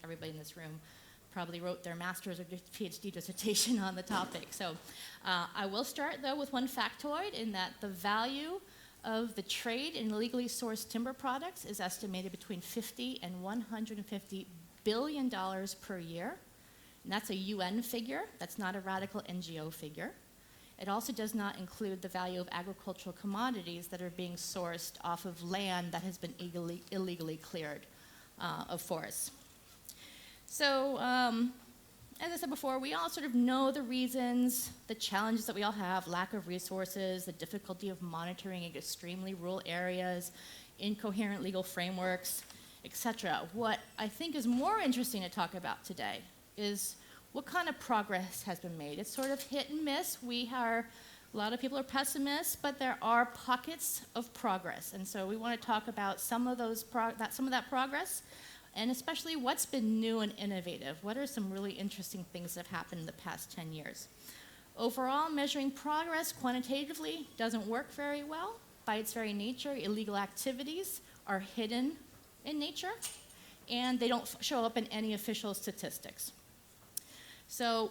everybody in this room probably wrote their master's or PhD dissertation on the topic. So I will start, though, with one factoid in that the value of the trade in illegally sourced timber products is estimated between $50 and $150 billion per year. And that's a UN figure. That's not a radical NGO figure. It also does not include the value of agricultural commodities that are being sourced off of land that has been illegally cleared of forests. So, as I said before, we all sort of know the reasons, the challenges that we all have: lack of resources, the difficulty of monitoring in extremely rural areas, incoherent legal frameworks, etc. What I think is more interesting to talk about today is what kind of progress has been made. It's sort of hit and miss. A lot of people are pessimists, but there are pockets of progress. And so we want to talk about some of that progress, and especially what's been new and innovative. What are some really interesting things that have happened in the past 10 years? Overall, measuring progress quantitatively doesn't work very well. By its very nature, illegal activities are hidden in nature, and they don't show up in any official statistics. So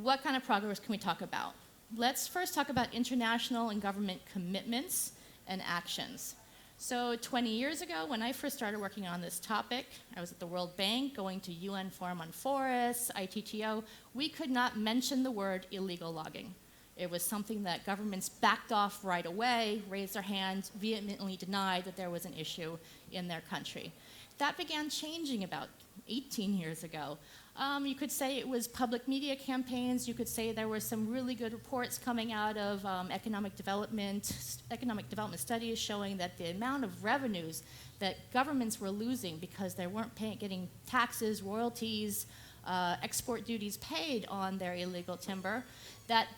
what kind of progress can we talk about? Let's first talk about international and government commitments and actions. So 20 years ago, when I first started working on this topic, I was at the World Bank, going to UN Forum on Forests, ITTO. We could not mention the word illegal logging. It was something that governments backed off right away, raised their hands, vehemently denied that there was an issue in their country. That began changing about 18 years ago. You could say it was public media campaigns. You could say there were some really good reports coming out of economic development studies showing that the amount of revenues that governments were losing because they weren't getting taxes, royalties, export duties paid on their illegal timber, that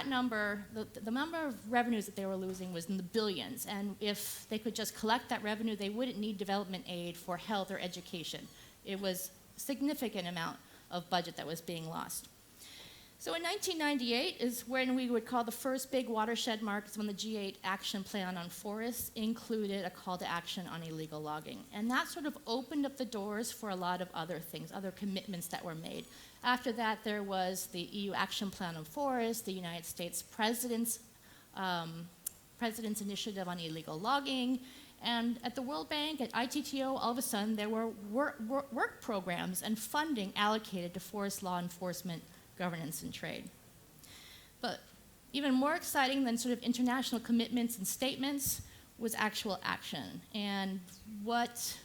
number, the number of revenues that they were losing was in the billions. And if they could just collect that revenue, they wouldn't need development aid for health or education. It was a significant amount of budget that was being lost. So in 1998 is when we would call the first big watershed marks, when the G8 action plan on forests included a call to action on illegal logging. And that sort of opened up the doors for a lot of other things, other commitments that were made. After that, there was the EU action plan on forests, the United States President's initiative on illegal logging, and at the World Bank, at ITTO, all of a sudden there were work programs and funding allocated to forest law enforcement, governance, and trade. But even more exciting than sort of international commitments and statements was actual action. And what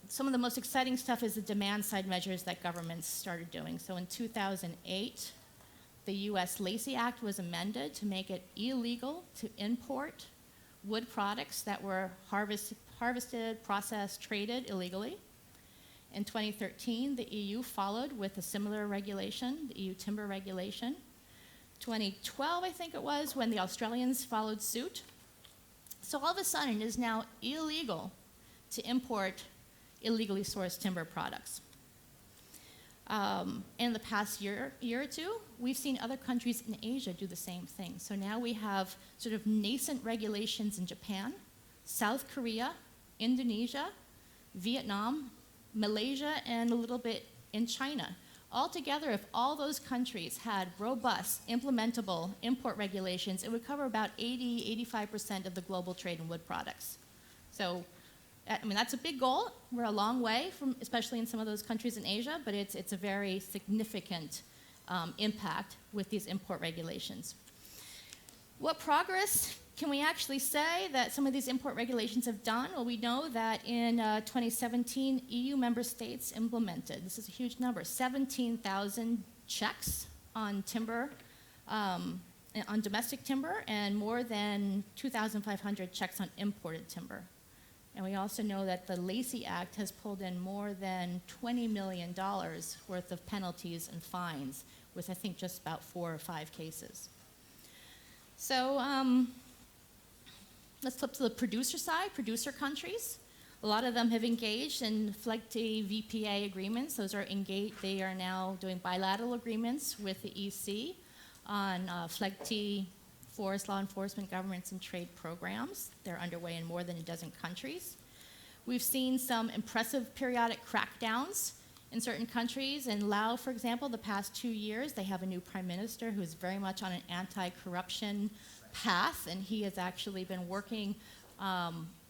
some of the most exciting stuff is the demand-side measures that governments started doing. So in 2008, the U.S. Lacey Act was amended to make it illegal to import wood products that were harvested, processed, traded illegally. In 2013, the EU followed with a similar regulation, the EU timber regulation. 2012, I think it was, when the Australians followed suit. So all of a sudden, it is now illegal to import illegally sourced timber products. In the past year or two, we've seen other countries in Asia do the same thing. So now we have sort of nascent regulations in Japan, South Korea, Indonesia, Vietnam, Malaysia, and a little bit in China. Altogether, if all those countries had robust, implementable import regulations, it would cover about 85% of the global trade in wood products. So, I mean, that's a big goal. We're a long way from, especially in some of those countries in Asia, but it's a very significant impact with these import regulations. What progress can we actually say that some of these import regulations have done? Well, we know that in 2017, EU member states implemented, this is a huge number, 17,000 checks on timber, on domestic timber, and more than 2,500 checks on imported timber. And we also know that the Lacey Act has pulled in more than $20 million worth of penalties and fines, with I think just about 4 or 5 cases. So let's flip to the producer side, producer countries. A lot of them have engaged in FLEGT VPA agreements. They are now doing bilateral agreements with the EC on FLEGT forest law enforcement, governance, and trade programs. They're underway in more than a dozen countries. We've seen some impressive periodic crackdowns in certain countries. In Laos, for example, the past 2 years, they have a new prime minister who's very much on an anti-corruption path, and he has actually been working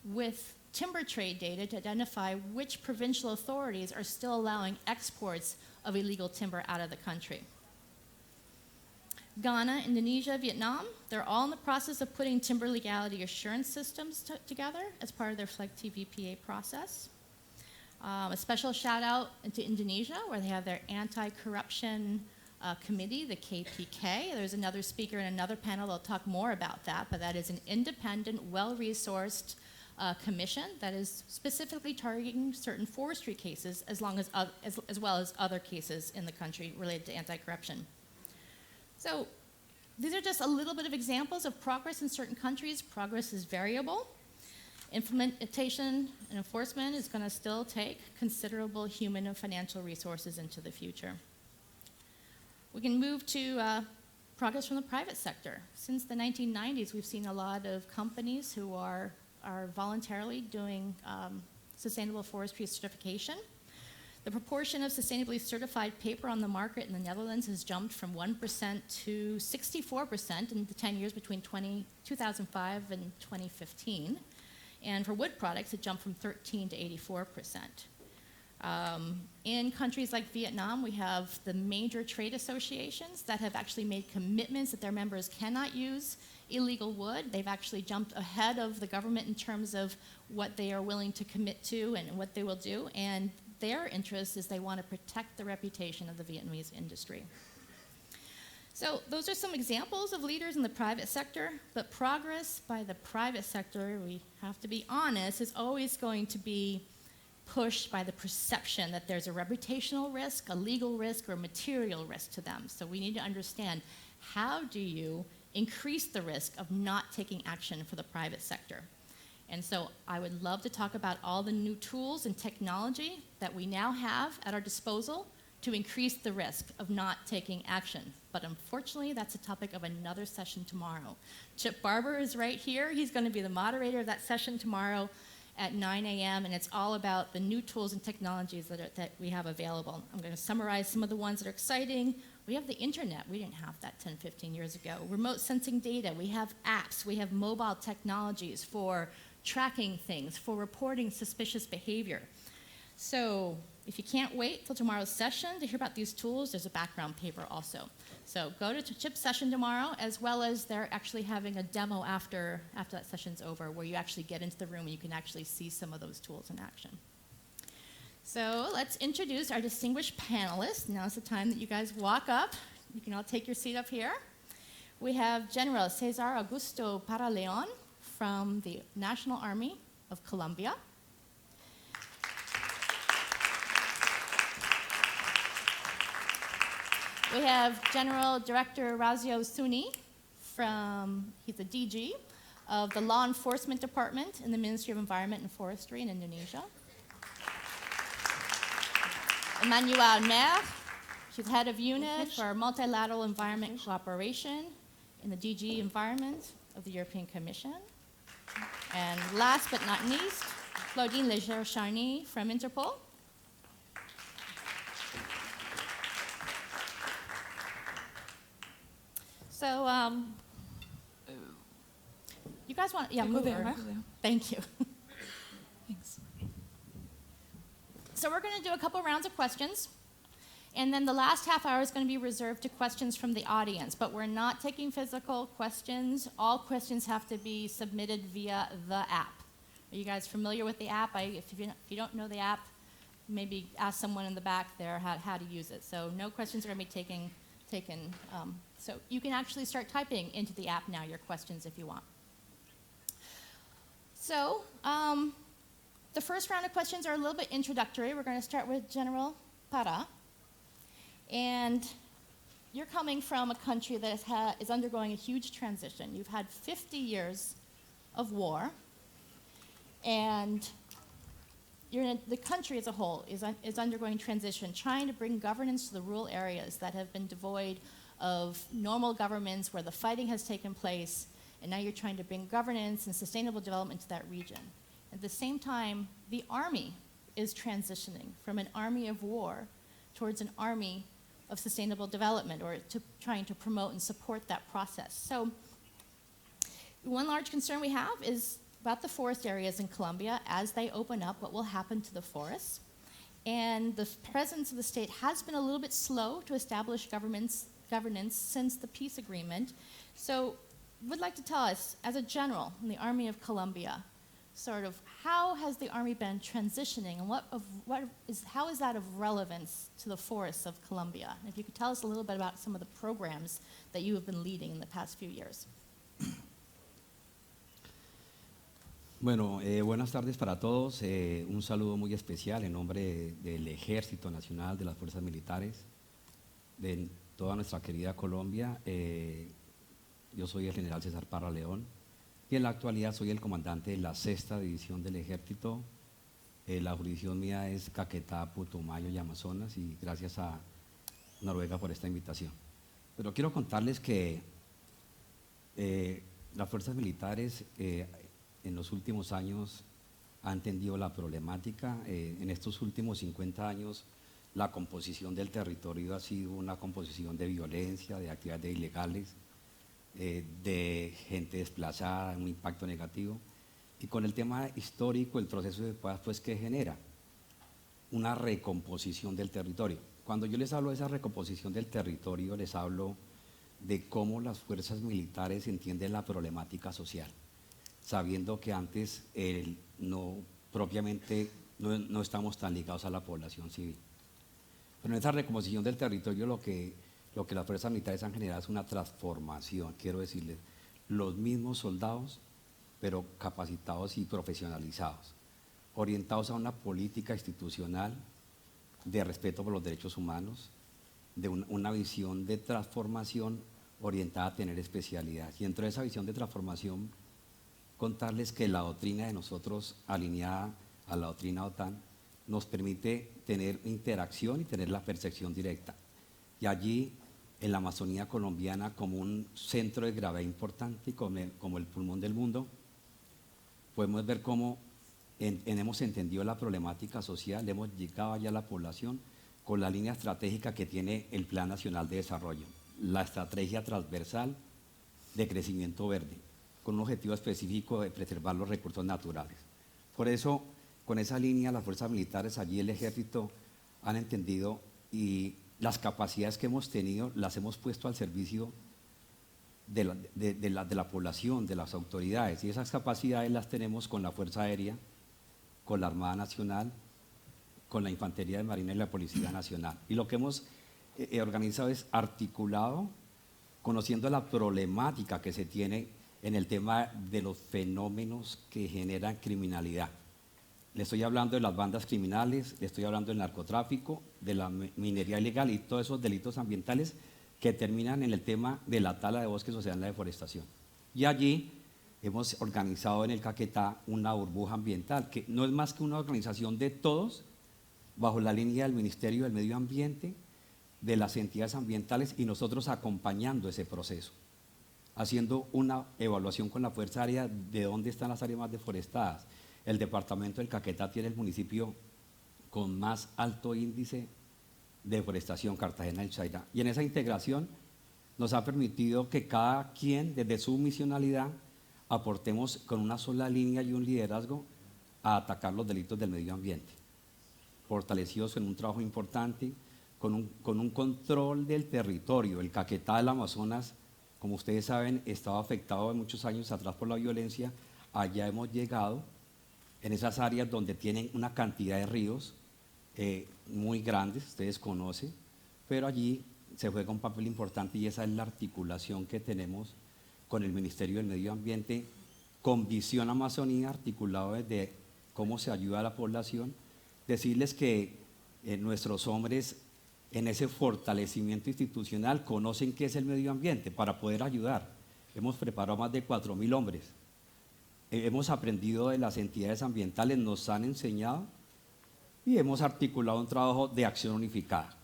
with timber trade data to identify which provincial authorities are still allowing exports of illegal timber out of the country. Ghana, Indonesia, Vietnam, they're all in the process of putting timber legality assurance systems together as part of their FLEGT-VPA process. A special shout out to Indonesia, where they have their anti-corruption committee, the KPK. There's another speaker in another panel that'll talk more about that, but that is an independent, well-resourced commission that is specifically targeting certain forestry cases as well as other cases in the country related to anti-corruption. So these are just a little bit of examples of progress in certain countries. Progress is variable. Implementation and enforcement is going to still take considerable human and financial resources into the future. We can move to progress from the private sector. Since the 1990s, we've seen a lot of companies who are voluntarily doing sustainable forestry certification. The proportion of sustainably certified paper on the market in the Netherlands has jumped from 1% to 64% in the 10 years between 2005 and 2015. And for wood products, it jumped from 13 to 84%. In countries like Vietnam, we have the major trade associations that have actually made commitments that their members cannot use illegal wood. They've actually jumped ahead of the government in terms of what they are willing to commit to and what they will do. And their interest is they want to protect the reputation of the Vietnamese industry. So those are some examples of leaders in the private sector, but progress by the private sector, we have to be honest, is always going to be pushed by the perception that there's a reputational risk, a legal risk, or a material risk to them. So we need to understand, how do you increase the risk of not taking action for the private sector? And so I would love to talk about all the new tools and technology that we now have at our disposal to increase the risk of not taking action. But unfortunately, that's a topic of another session tomorrow. Chip Barber is right here. He's going to be the moderator of that session tomorrow at 9 a.m., and it's all about the new tools and technologies that we have available. I'm going to summarize some of the ones that are exciting. We have the internet. We didn't have that 10, 15 years ago. Remote sensing data. We have apps. We have mobile technologies for tracking things, for reporting suspicious behavior. So if you can't wait till tomorrow's session to hear about these tools, there's a background paper also. So go to Chip's session tomorrow, as well as they're actually having a demo after that session's over, where you actually get into the room and you can actually see some of those tools in action. So let's introduce our distinguished panelists. Now's the time that you guys walk up. You can all take your seat up here. We have General César Augusto Parra from the National Army of Colombia. We have General Director Rasio he's a DG of the Law Enforcement Department in the Ministry of Environment and Forestry in Indonesia. Emmanuelle Maire, she's head of unit for multilateral environment cooperation in the DG Environment of the European Commission. And last but not least, Claudine Leger-Charny from Interpol. So, you guys want, move there, huh? Thank you. Thanks. So we're going to do a couple rounds of questions, and then the last half hour is going to be reserved to questions from the audience, but we're not taking physical questions. All questions have to be submitted via the app. Are you guys familiar with the app? If you don't know the app, maybe ask someone in the back there how to use it. So no questions are going to be taken. So you can actually start typing into the app now your questions if you want. So the first round of questions are a little bit introductory. We're going to start with General Parra. And you're coming from a country that is undergoing a huge transition. You've had 50 years of war, and the country as a whole is undergoing transition, trying to bring governance to the rural areas that have been devoid of normal governments where the fighting has taken place, and now you're trying to bring governance and sustainable development to that region. At the same time, the army is transitioning from an army of war towards an army of sustainable development, or to trying to promote and support that process. So one large concern we have is about the forest areas in Colombia. As they open up, what will happen to the forests? And the presence of the state has been a little bit slow to establish governance since the peace agreement. So would like to tell us, as a general in the Army of Colombia, sort of how has the Army been transitioning, and how is that of relevance to the forests of Colombia? And if you could tell us a little bit about some of the programs that you have been leading in the past few years. Bueno, buenas tardes para todos. Un saludo muy especial en nombre del Ejército Nacional, de las Fuerzas Militares, de toda nuestra querida Colombia. Yo soy el general César Parra León y en la actualidad soy el comandante de la 6ª División del Ejército. La jurisdicción mía es Caquetá, Putumayo y Amazonas, y gracias a Noruega por esta invitación. Pero quiero contarles que las fuerzas militares en los últimos años han entendido la problemática. En estos últimos 50 años la composición del territorio ha sido una composición de violencia, de actividades ilegales, de gente desplazada, un impacto negativo. Y con el tema histórico, el proceso de paz, pues, ¿qué genera? Una recomposición del territorio. Cuando yo les hablo de esa recomposición del territorio, les hablo de cómo las fuerzas militares entienden la problemática social, sabiendo que antes propiamente no estamos tan ligados a la población civil. Pero en esa recomposición del territorio lo que las fuerzas militares han generado es una transformación. Quiero decirles, los mismos soldados, pero capacitados y profesionalizados, orientados a una política institucional de respeto por los derechos humanos, de una visión de transformación orientada a tener especialidad. Y dentro de esa visión de transformación, contarles que la doctrina de nosotros, alineada a la doctrina OTAN, nos permite tener interacción y tener la percepción directa. Y allí, en la Amazonía colombiana, como un centro de gravedad importante, como el pulmón del mundo, podemos ver cómo hemos entendido la problemática social, hemos llegado allá a la población con la línea estratégica que tiene el Plan Nacional de Desarrollo, la estrategia transversal de crecimiento verde, con un objetivo específico de preservar los recursos naturales. Por eso, con esa línea, las fuerzas militares, allí el ejército, han entendido, y las capacidades que hemos tenido las hemos puesto al servicio de la población, de las autoridades, y esas capacidades las tenemos con la Fuerza Aérea, con la Armada Nacional, con la Infantería de Marina y la Policía Nacional. Y lo que hemos organizado es articulado, conociendo la problemática que se tiene en el tema de los fenómenos que generan criminalidad. Le estoy hablando de las bandas criminales, le estoy hablando del narcotráfico, de la minería ilegal y todos esos delitos ambientales que terminan en el tema de la tala de bosques, o sea, en la deforestación. Y allí hemos organizado en el Caquetá una burbuja ambiental, que no es más que una organización de todos, bajo la línea del Ministerio del Medio Ambiente, de las entidades ambientales, y nosotros acompañando ese proceso, haciendo una evaluación con la Fuerza Aérea de dónde están las áreas más deforestadas. El departamento del Caquetá tiene el municipio con más alto índice de deforestación, Cartagena del Chairá. Y en esa integración nos ha permitido que cada quien, desde su misionalidad, aportemos con una sola línea y un liderazgo a atacar los delitos del medio ambiente, fortalecidos en un trabajo importante, con un control del territorio. El Caquetá del Amazonas, como ustedes saben, estaba afectado muchos años atrás por la violencia. Allá hemos llegado, en esas áreas donde tienen una cantidad de ríos muy grandes, ustedes conocen, pero allí se juega un papel importante, y esa es la articulación que tenemos con el Ministerio del Medio Ambiente, con Visión Amazonía, articulado desde cómo se ayuda a la población. Decirles que nuestros hombres, en ese fortalecimiento institucional, conocen qué es el medio ambiente para poder ayudar. Hemos preparado más de 4.000 hombres. Hemos aprendido de las entidades ambientales, nos han enseñado, y hemos articulado un trabajo de acción unificada.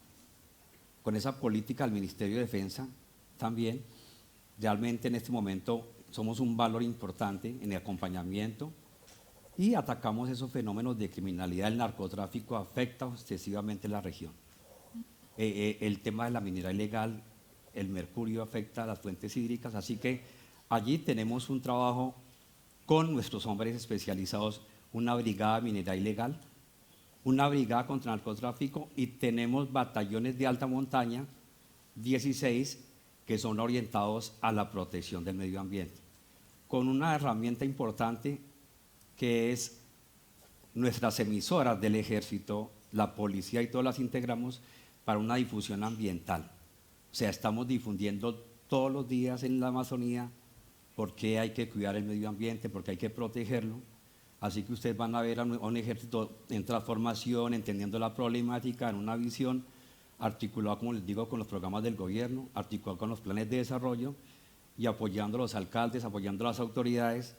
Con esa política del Ministerio de Defensa también, realmente en este momento somos un valor importante en el acompañamiento y atacamos esos fenómenos de criminalidad. El narcotráfico afecta excesivamente la región. El tema de la minería ilegal, el mercurio afecta a las fuentes hídricas, así que allí tenemos un trabajo con nuestros hombres especializados, una brigada minera ilegal, una brigada contra el narcotráfico y tenemos batallones de alta montaña, 16, que son orientados a la protección del medio ambiente, con una herramienta importante que es nuestras emisoras del ejército, la policía y todas las integramos para una difusión ambiental. O sea, estamos difundiendo todos los días en la Amazonía por qué hay que cuidar el medio ambiente, por qué hay que protegerlo. Así que ustedes van a ver a un ejército en transformación, entendiendo la problemática, en una visión articulada, como les digo, con los programas del gobierno, articulada con los planes de desarrollo y apoyando a los alcaldes, apoyando a las autoridades.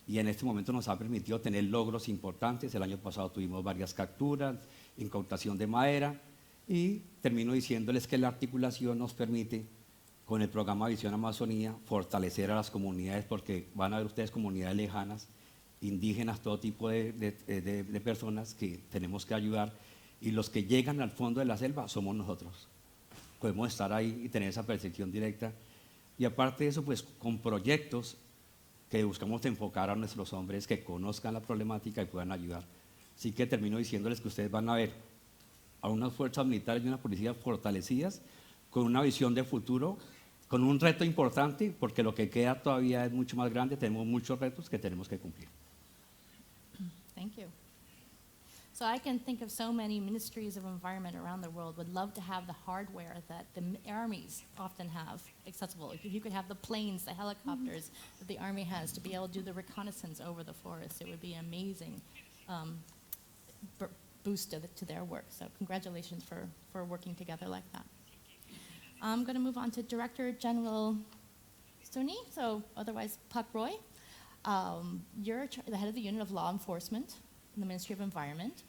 Y en este momento nos ha permitido tener logros importantes. El año pasado tuvimos varias capturas, incautación de madera, y termino diciéndoles que la articulación nos permite, con el programa Visión Amazonía, fortalecer a las comunidades, porque van a ver ustedes comunidades lejanas, indígenas, todo tipo de personas que tenemos que ayudar, y los que llegan al fondo de la selva somos nosotros. Podemos estar ahí y tener esa percepción directa. Y aparte de eso, pues con proyectos que buscamos enfocar a nuestros hombres que conozcan la problemática y puedan ayudar. Así que termino diciéndoles que ustedes van a ver a unas fuerzas militares y una policía fortalecidas, con una visión de futuro, con un reto importante, porque lo que queda todavía es mucho más grande, tenemos muchos retos que tenemos que cumplir. Thank you. So I can think of so many ministries of environment around the world would love to have the hardware that the armies often have accessible. If you could have the planes, the helicopters that the army has to be able to do the reconnaissance over the forest, it would be an amazing boost to their work. So congratulations for working together like that. I'm going to move on to Director General Sani, so otherwise Pak Roy. You're the head of the unit of law enforcement in the Ministry of Environment.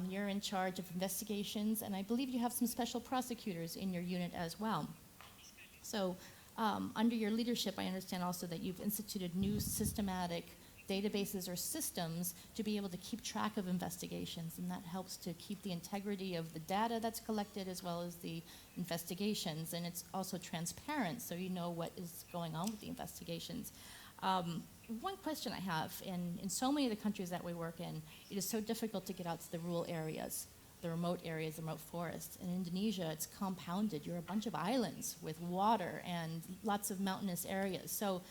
You're in charge of investigations, and I believe you have some special prosecutors in your unit as well. So under your leadership, I understand also that you've instituted new systematic databases or systems to be able to keep track of investigations, and that helps to keep the integrity of the data that's collected as well as the investigations, and it's also transparent so you know what is going on with the investigations. One question I have, in so many of the countries that we work in, it is so difficult to get out to the rural areas, the remote areas, the remote forests. In Indonesia, it's compounded. You're a bunch of islands with water and lots of mountainous areas. So,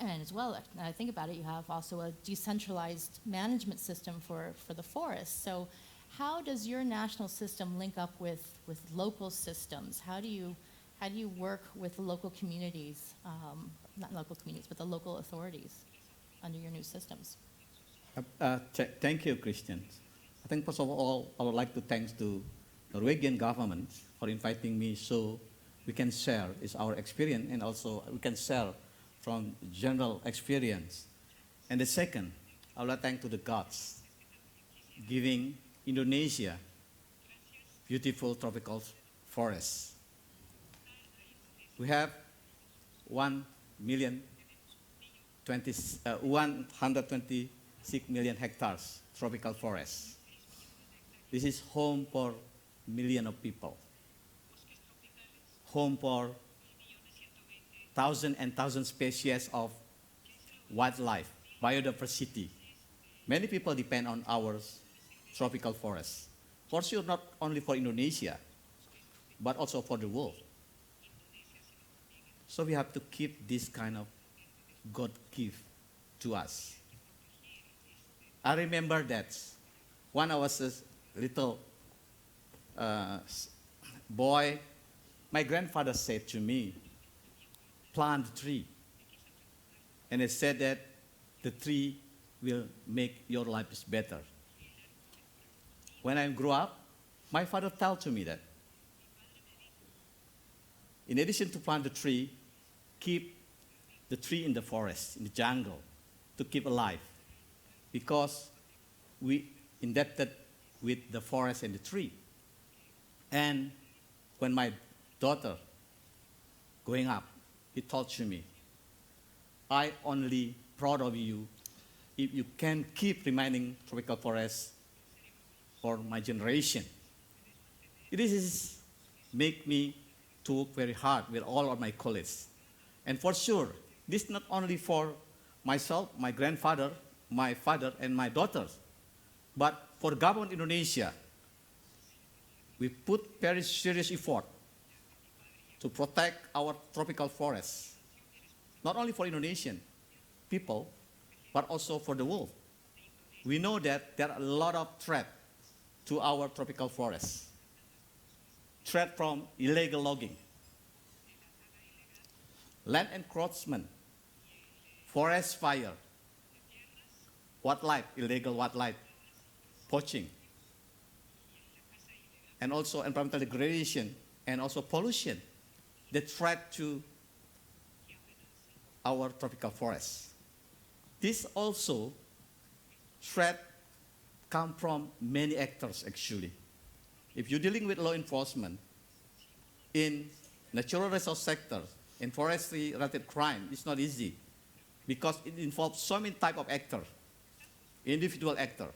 and as well, now I think about it, you have also a decentralized management system for the forest. So how does your national system link up with local systems? How do you work with the local communities, not local communities, but the local authorities under your new systems? Thank you, Christian. I think first of all, I would like to thank the Norwegian government for inviting me so we can share our experience, and also we can share from general experience. And the second, I would like to thank to the gods giving Indonesia beautiful tropical forests. We have 126 million hectares tropical forests. This is home for millions of people, home for thousands and thousands species of wildlife, biodiversity. Many people depend on our tropical forests. For sure, not only for Indonesia, but also for the world. So we have to keep this kind of God gift to us. I remember that when I was a little boy, my grandfather said to me, plant a tree. And he said that the tree will make your life better. When I grew up, my father told to me that in addition to plant the tree, keep the tree in the forest, in the jungle, to keep alive. Because we indebted with the forest and the tree. And when my daughter growing up, he told to me, I only proud of you if you can keep remaining tropical forests for my generation. It is make me to work very hard with all of my colleagues. And for sure, this not only for myself, my grandfather, my father, and my daughters, but for government Indonesia. We put very serious effort to protect our tropical forests, not only for Indonesian people, but also for the world. We know that there are a lot of threats to our tropical forests. Threat from illegal logging, land encroachment, forest fire, wildlife, illegal wildlife, poaching, and also environmental degradation, and also pollution, the threat to our tropical forests. This also threat come from many actors actually. If you're dealing with law enforcement in natural resource sector, in forestry related crime, it's not easy because it involves so many type of actors, individual actor.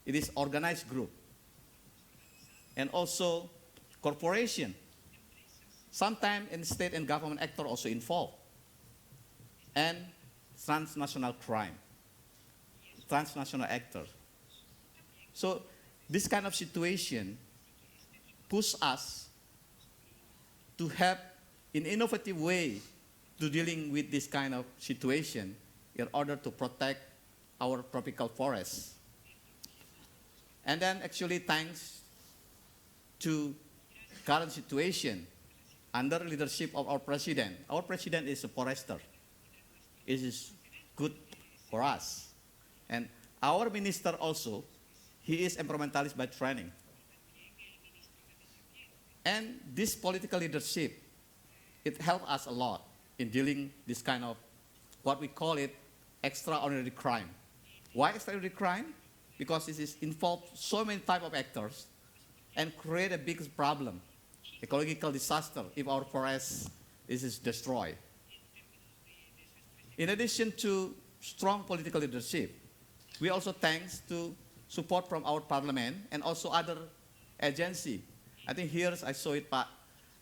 It is organized group, and also corporation. Sometimes in state and government actor also involved, and transnational crime, transnational actors. So this kind of situation push us to have an innovative way to dealing with this kind of situation in order to protect our tropical forests. And then actually thanks to current situation under leadership of our president is a forester. It is good for us. And our minister also, he is environmentalist by training. And this political leadership, it helped us a lot in dealing this kind of, what we call it, extraordinary crime. Why extraordinary crime? Because this is involved so many type of actors and create a big problem, ecological disaster if our forest is destroyed. In addition to strong political leadership, we also thanks to support from our parliament and also other agency. I think here I saw it, Pak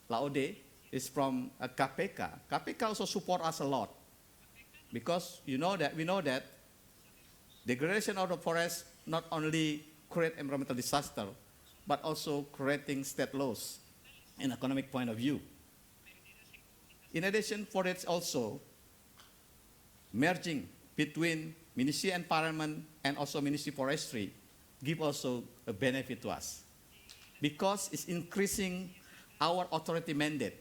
Laude is from KPK. KPK also support us a lot because we know that degradation of the forest not only create environmental disaster, but also creating state laws in economic point of view. In addition for it also, merging between Ministry and Environment and also Ministry Forestry give also a benefit to us because it's increasing our authority mandate.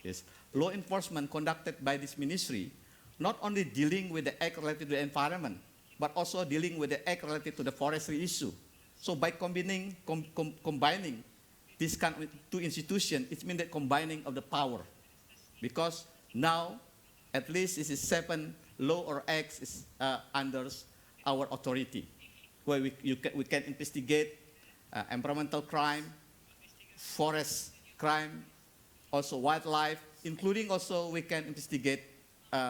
Yes. Law enforcement conducted by this ministry not only dealing with the act related to the environment, but also dealing with the act related to the forestry issue. So by combining this kind of two institutions, it means that combining of the power. Because now, at least this is 7 law or acts is under our authority, where we can investigate environmental crime, forest crime, also wildlife, including also we can investigate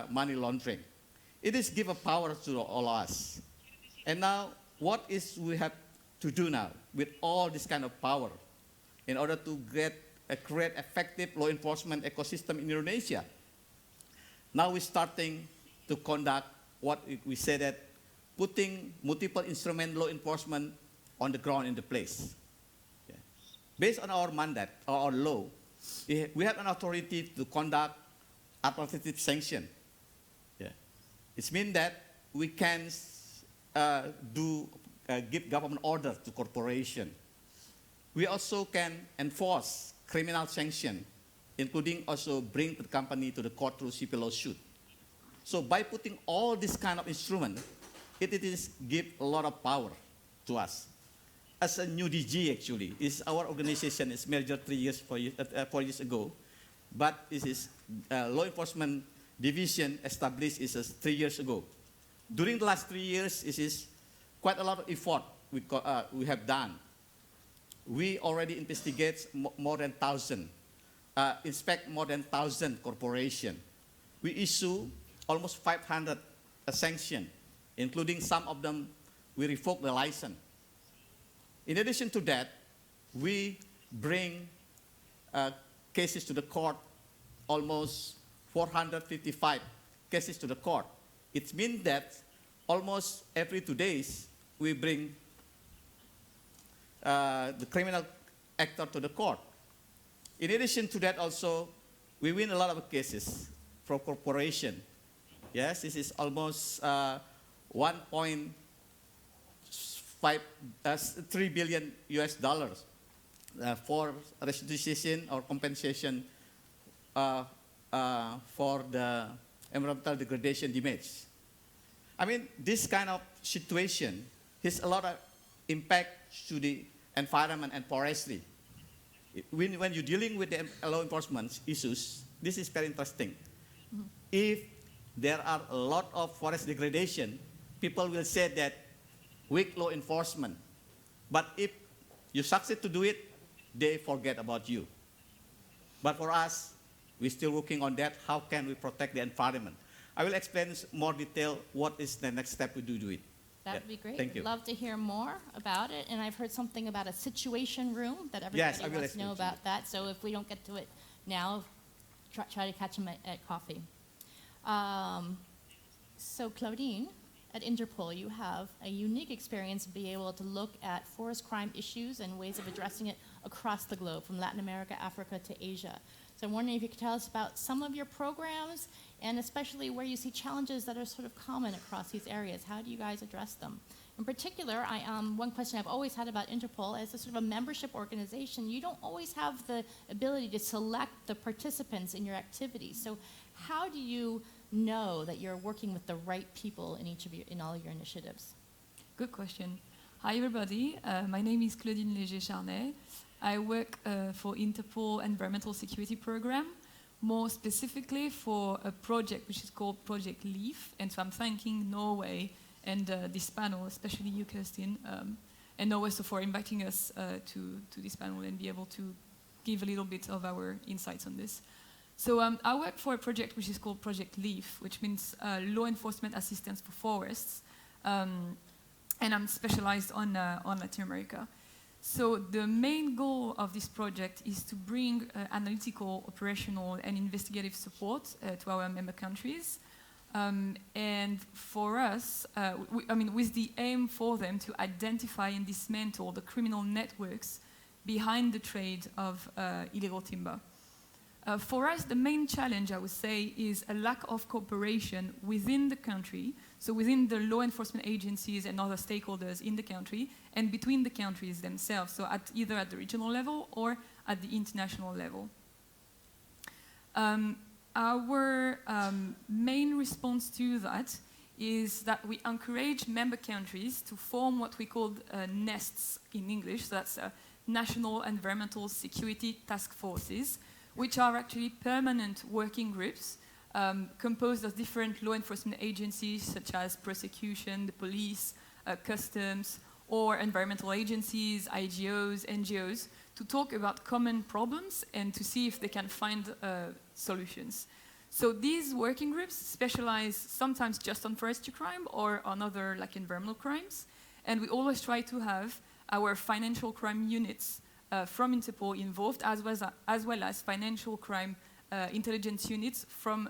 money laundering. It is give a power to all of us. And now, what is we have to do now with all this kind of power in order to create effective law enforcement ecosystem in Indonesia? Now we're starting to conduct what we say that putting multiple instrument law enforcement on the ground in the place. Yeah. Based on our mandate, or our law, we have an authority to conduct administrative sanction. Yeah. It means that we can give government order to corporation. We also can enforce criminal sanction, including also bring the company to the court through civil lawsuit. So by putting all this kind of instrument, it is give a lot of power to us. As a new DG actually, is our organization is merged 4 years ago, but this is law enforcement division established is 3 years ago. During the last 3 years, it is quite a lot of effort we have done. We already investigate more than 1,000, inspect more than 1,000 corporations. We issue almost 500 sanctions including some of them, we revoke the license. In addition to that, we bring cases to the court, almost 455 cases to the court. It means that almost every 2 days, we bring the criminal actor to the court. In addition to that also, we win a lot of cases for corporation. Yes, this is almost 1.3 billion US dollars for restitution or compensation for the environmental degradation damage. I mean, this kind of situation has a lot of impact to the environment and forestry. When you're dealing with the law enforcement issues, this is very interesting. Mm-hmm. If there are a lot of forest degradation, people will say that weak law enforcement. But if you succeed to do it, they forget about you. But for us, we're still working on that. How can we protect the environment? I will explain more detail what is the next step we do it. That would be great. Thank you. Love to hear more about it. And I've heard something about a situation room that everybody wants to know about that. So if we don't get to it now, try to catch them at coffee. So Claudine, at Interpol, you have a unique experience being able to look at forest crime issues and ways of addressing it across the globe, from Latin America, Africa to Asia. So I'm wondering if you could tell us about some of your programs and especially where you see challenges that are sort of common across these areas. How do you guys address them? In particular, one question I've always had about Interpol, as a sort of a membership organization, you don't always have the ability to select the participants in your activities. So how do you know that you're working with the right people in all of your initiatives? Good question. Hi, everybody. My name is Claudine Léger-Charnay. I work for Interpol Environmental Security Program, more specifically for a project which is called Project LEAF. And so I'm thanking Norway and this panel, especially you, Kerstin, and Norway for inviting us to this panel and be able to give a little bit of our insights on this. So I work for a project which is called Project LEAF, which means Law Enforcement Assistance for Forests. And I'm specialized on Latin America. So the main goal of this project is to bring analytical, operational, and investigative support to our member countries. And for us, with the aim for them to identify and dismantle the criminal networks behind the trade of illegal timber. For us, the main challenge, I would say, is a lack of cooperation within the country, so within the law enforcement agencies and other stakeholders in the country, and between the countries themselves, so either at the regional level or at the international level. Our main response to that is that we encourage member countries to form what we call NESTs in English, so that's National Environmental Security Task Forces, which are actually permanent working groups composed of different law enforcement agencies such as prosecution, the police, customs, or environmental agencies, IGOs, NGOs, to talk about common problems and to see if they can find solutions. So these working groups specialize sometimes just on forestry crime or on other like environmental crimes, and we always try to have our financial crime units from Interpol involved, as well as financial crime intelligence units from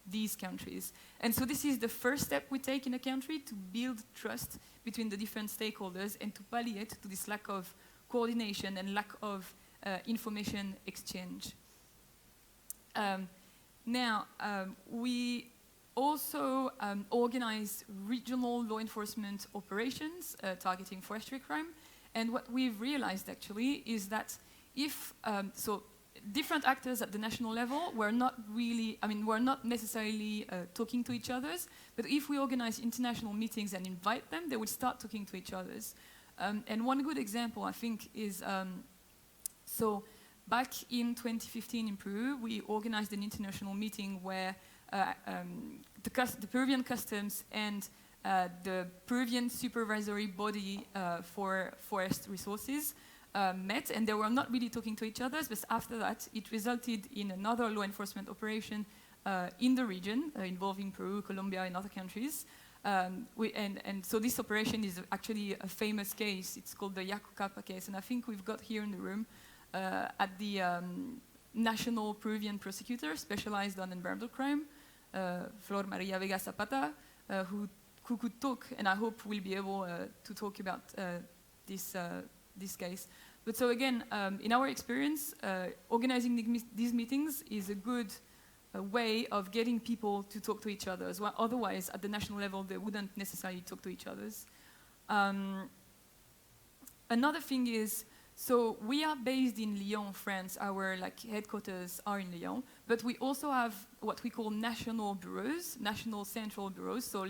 these countries. And so this is the first step we take in a country to build trust between the different stakeholders and to palliate to this lack of coordination and lack of information exchange. We also organize regional law enforcement operations targeting forestry crime. And what we've realized actually is that if, different actors at the national level were not necessarily talking to each other, but if we organize international meetings and invite them, they would start talking to each other. And one good example, I think, is, back in 2015 in Peru, we organized an international meeting where the Peruvian customs and the Peruvian supervisory body for forest resources met, and they were not really talking to each other, but after that it resulted in another law enforcement operation in the region involving Peru, Colombia, and other countries, And so this operation is actually a famous case. It's called the Yucca Case, and I think we've got here in the room at the national Peruvian prosecutor specialized on environmental crime, Flor Maria Vega Zapata, who could talk, and I hope we'll be able to talk about this case. But so again, in our experience, organizing these meetings is a good way of getting people to talk to each other as well. Otherwise, at the national level, they wouldn't necessarily talk to each other. Another thing is, so we are based in Lyon, France. Our headquarters are in Lyon, but we also have what we call national bureaus, national central bureaus, so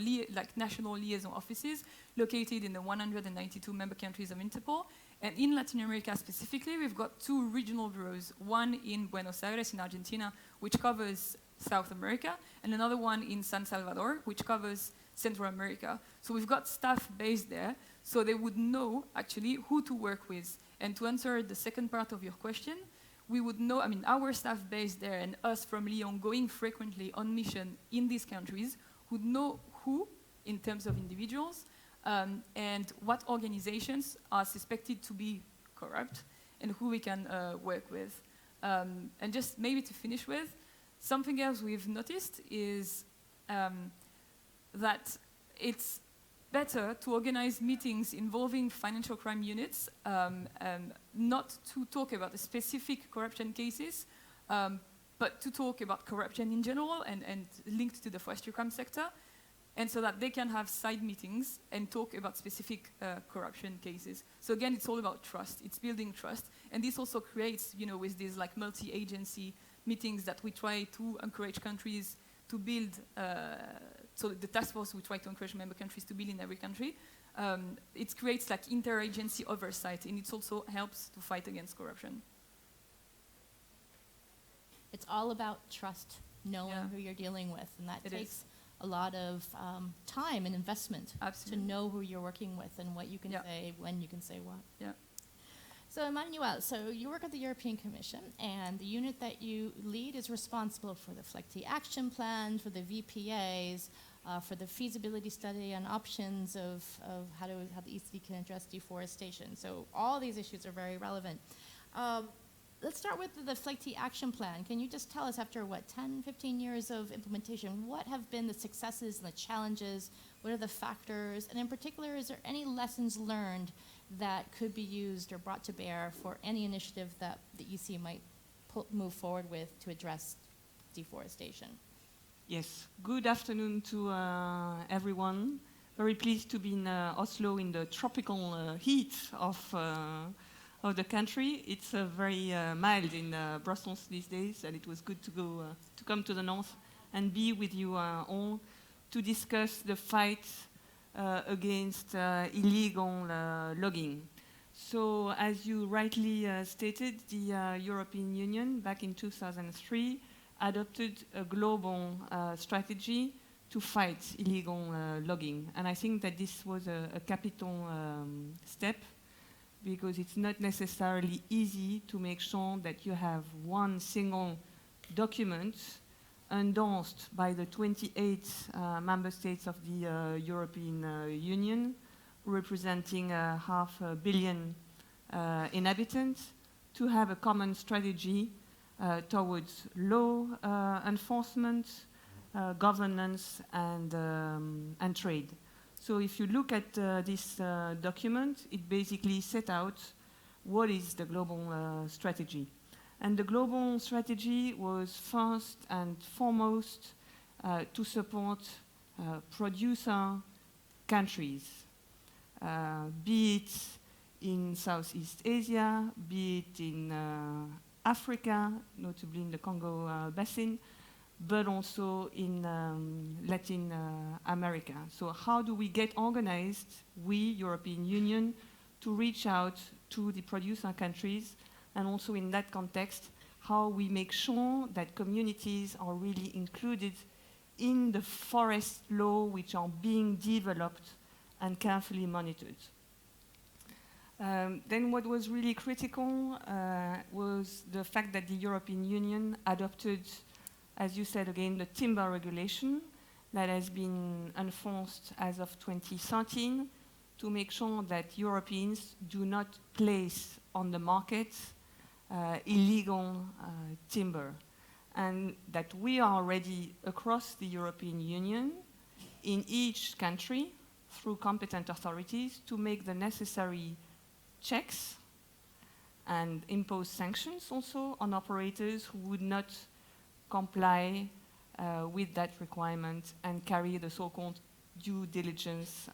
national liaison offices located in the 192 member countries of Interpol. And in Latin America specifically, we've got 2 regional bureaus, one in Buenos Aires in Argentina, which covers South America, and another one in San Salvador, which covers Central America. So we've got staff based there, so they would know actually who to work with. And to answer the second part of your question, we would know, I mean, our staff based there and us from Lyon going frequently on mission in these countries would know who, in terms of individuals, and what organizations are suspected to be corrupt and who we can work with. And just maybe to finish with, something else we've noticed is that it's better to organize meetings involving financial crime units, not to talk about the specific corruption cases, but to talk about corruption in general and linked to the forestry crime sector, and so that they can have side meetings and talk about specific corruption cases. So again, it's all about trust. It's building trust. And this also creates, with these multi-agency meetings that we try to encourage countries to build, so the task force we try to encourage member countries to build in every country, it creates interagency oversight, and it also helps to fight against corruption. It's all about trust, knowing who you're dealing with, and that takes a lot of time and investment to know who you're working with and what you can say, when you can say what. Yeah. So Emmanuelle, so you work at the European Commission, and the unit that you lead is responsible for the FLECT action plan, for the VPAs, for the feasibility study and options of how the ECD can address deforestation. So all these issues are very relevant. Let's start with the FLECT action plan. Can you just tell us, after 10, 15 years of implementation, what have been the successes and the challenges? What are the factors? And in particular, is there any lessons learned that could be used or brought to bear for any initiative that the EC might move forward with to address deforestation? Yes, good afternoon to everyone. Very pleased to be in Oslo in the tropical heat of the country. It's very mild in Brussels these days, and it was good to come to the north and be with you all to discuss the fight against illegal logging. So, as you rightly stated, the European Union back in 2003 adopted a global strategy to fight illegal logging. And I think that this was a capital step, because it's not necessarily easy to make sure that you have one single document endorsed by the 28 member states of the European Union, representing 500 million inhabitants, to have a common strategy towards law enforcement, governance, and trade. So if you look at this document, it basically set out what is the global strategy. And the global strategy was first and foremost to support producer countries, be it in Southeast Asia, be it in Africa, notably in the Congo Basin, but also in Latin America. So how do we get organized, we, European Union, to reach out to the producer countries, and also in that context, how we make sure that communities are really included in the forest law which are being developed and carefully monitored. Then what was really critical was the fact that the European Union adopted, as you said again, the timber regulation, that has been enforced as of 2013 to make sure that Europeans do not place on the market illegal timber, and that we are ready across the European Union in each country through competent authorities to make the necessary checks and impose sanctions also on operators who would not comply with that requirement and carry the so-called due diligence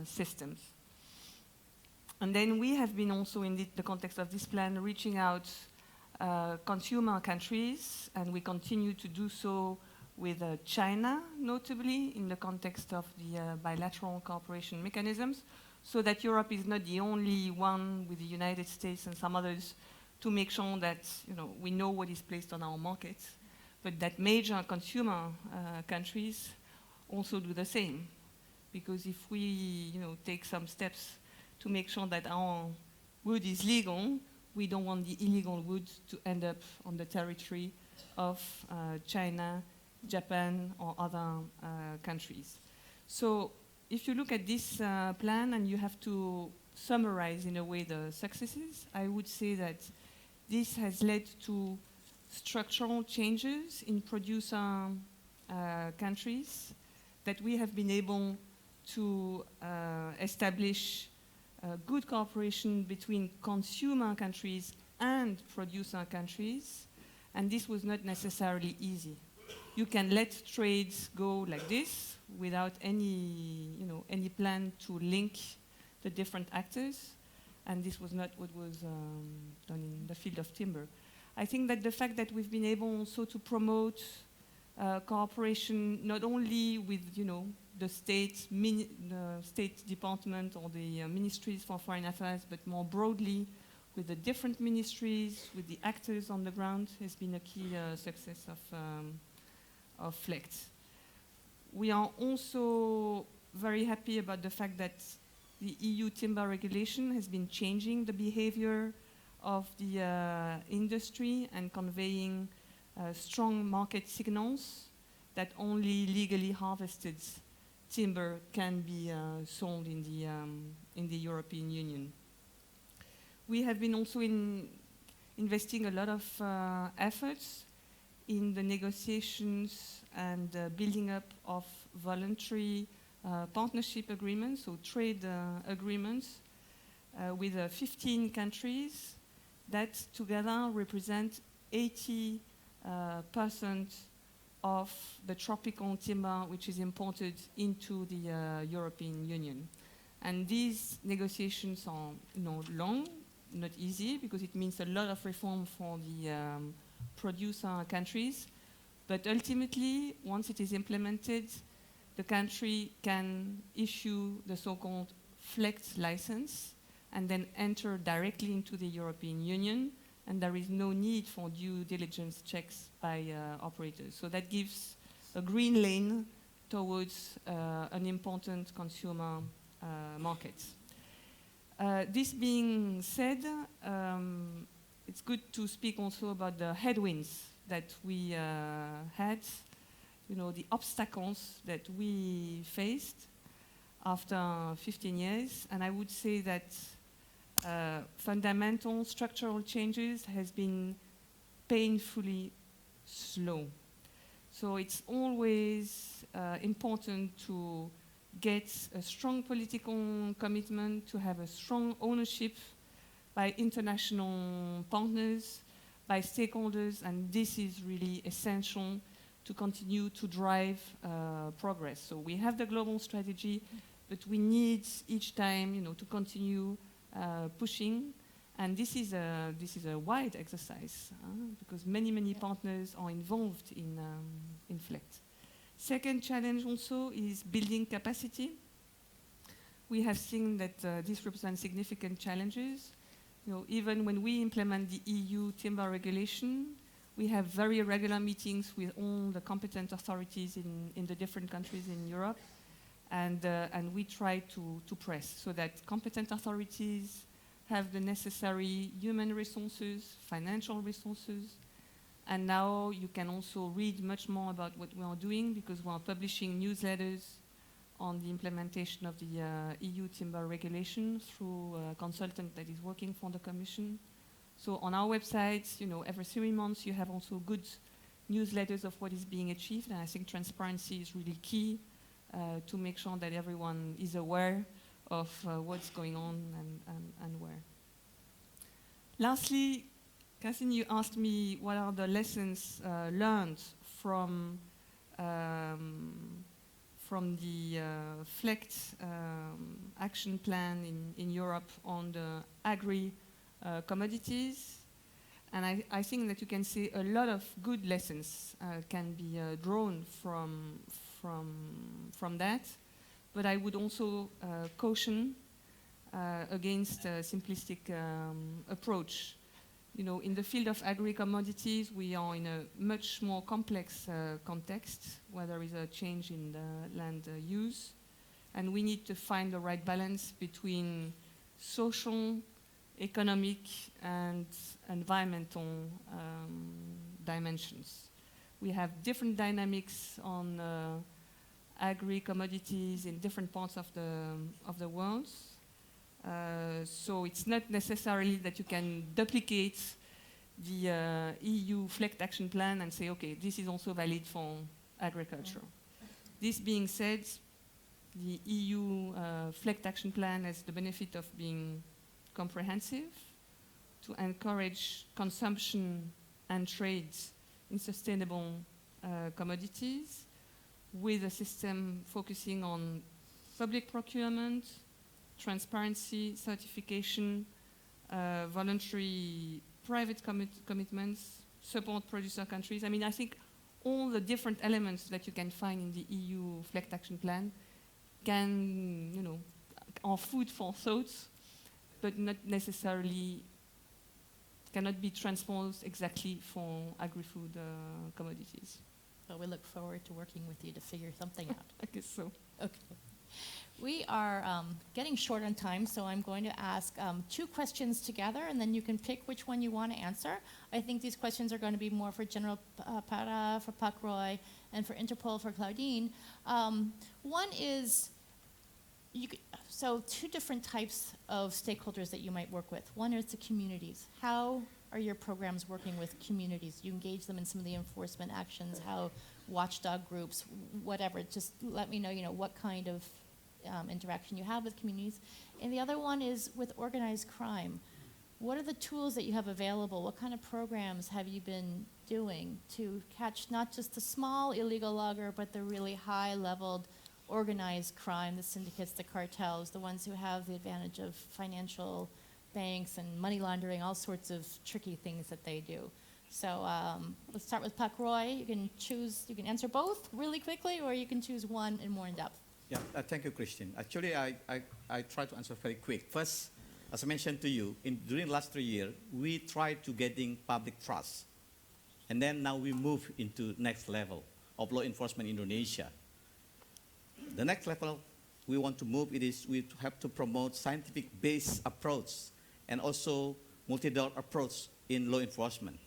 systems. And then we have been also, in the context of this plan, reaching out consumer countries, and we continue to do so with China, notably in the context of the bilateral cooperation mechanisms, so that Europe is not the only one with the United States and some others to make sure that we know what is placed on our markets, but that major consumer countries also do the same. Because if we take some steps to make sure that our wood is legal, we don't want the illegal wood to end up on the territory of China, Japan, or other countries. So if you look at this plan and you have to summarize in a way the successes, I would say that this has led to structural changes in producer countries, that we have been able to establish good cooperation between consumer countries and producer countries, and this was not necessarily easy. You can let trades go like this without any plan to link the different actors, and this was not what was done in the field of timber. I think that the fact that we've been able also to promote cooperation not only with the State Department or the ministries for foreign affairs, but more broadly with the different ministries, with the actors on the ground, has been a key success of FLECT. We are also very happy about the fact that the EU timber regulation has been changing the behavior of the industry and conveying strong market signals that only legally harvested timber can be sold in the European Union. We have been also investing a lot of efforts in the negotiations and building up of voluntary partnership agreements, so trade agreements, with 15 countries that together represent 80% of the tropical timber which is imported into the European Union. And these negotiations are long, not easy, because it means a lot of reform for the producer countries. But ultimately, once it is implemented, the country can issue the so-called FLECT license and then enter directly into the European Union, and there is no need for due diligence checks by operators. So that gives a green lane towards an important consumer market. This being said, it's good to speak also about the headwinds that we had, the obstacles that we faced after 15 years. And I would say that fundamental structural changes has been painfully slow. So it's always important to get a strong political commitment, to have a strong ownership by international partners, by stakeholders, and this is really essential to continue to drive progress. So we have the global strategy, but we need each time, to continue pushing. And this is a wide exercise because many partners are involved in FLECT. Second challenge also is building capacity. We have seen that this represents significant challenges. Even when we implement the EU timber regulation, we have very regular meetings with all the competent authorities in the different countries in Europe, and we try to press so that competent authorities have the necessary human resources, financial resources, And now you can also read much more about what we are doing because we are publishing newsletters on the implementation of the EU timber regulation through a consultant that is working for the Commission. So on our website, every 3 months you have also good newsletters of what is being achieved, and I think transparency is really key to make sure that everyone is aware of what's going on and where. Lastly, Kerstin, you asked me what are the lessons learned from the FLECT action plan in Europe on the commodities. And I think that you can see a lot of good lessons can be drawn from that. But I would also caution against a simplistic approach. In the field of agri-commodities, we are in a much more complex context where there is a change in the land use. And we need to find the right balance between social, economic, and environmental dimensions. We have different dynamics on agri-commodities in different parts of the world. So it's not necessarily that you can duplicate the EU FLECT action plan and say, okay, this is also valid for agriculture. This being said, the EU FLECT action plan has the benefit of being comprehensive to encourage consumption and trade in sustainable commodities with a system focusing on public procurement, transparency, certification, voluntary private commitments, support producer countries. I mean, I think all the different elements that you can find in the EU FLECT action plan are food for thought, but not necessarily cannot be transposed exactly for agri-food commodities. So we look forward to working with you to figure something out. I guess so. Okay. We are getting short on time, so I'm going to ask 2 questions together, and then you can pick which one you want to answer. I think these questions are going to be more for General Parra, for Pakroy, and for Interpol, for Claudine. One is, so 2 different types of stakeholders that you might work with. One is the communities. How are your programs working with communities? You engage them in some of the enforcement actions, how watchdog groups, whatever. Just let me know, what kind of interaction you have with communities. And the other one is with organized crime. What are the tools that you have available? What kind of programs have you been doing to catch not just the small illegal logger, but the really high-leveled organized crime, the syndicates, the cartels, the ones who have the advantage of financial banks and money laundering, all sorts of tricky things that they do. So let's start with Pakroy. You can choose, you can answer both really quickly, or you can choose one and more in depth. Yeah, thank you, Kerstin. Actually, I try to answer very quick. First, as I mentioned to you, during the last 3 years, we tried to getting public trust. And then now we move into next level of law enforcement in Indonesia. The next level we want to move, we have to promote scientific-based approach and also multi-door approach in law enforcement.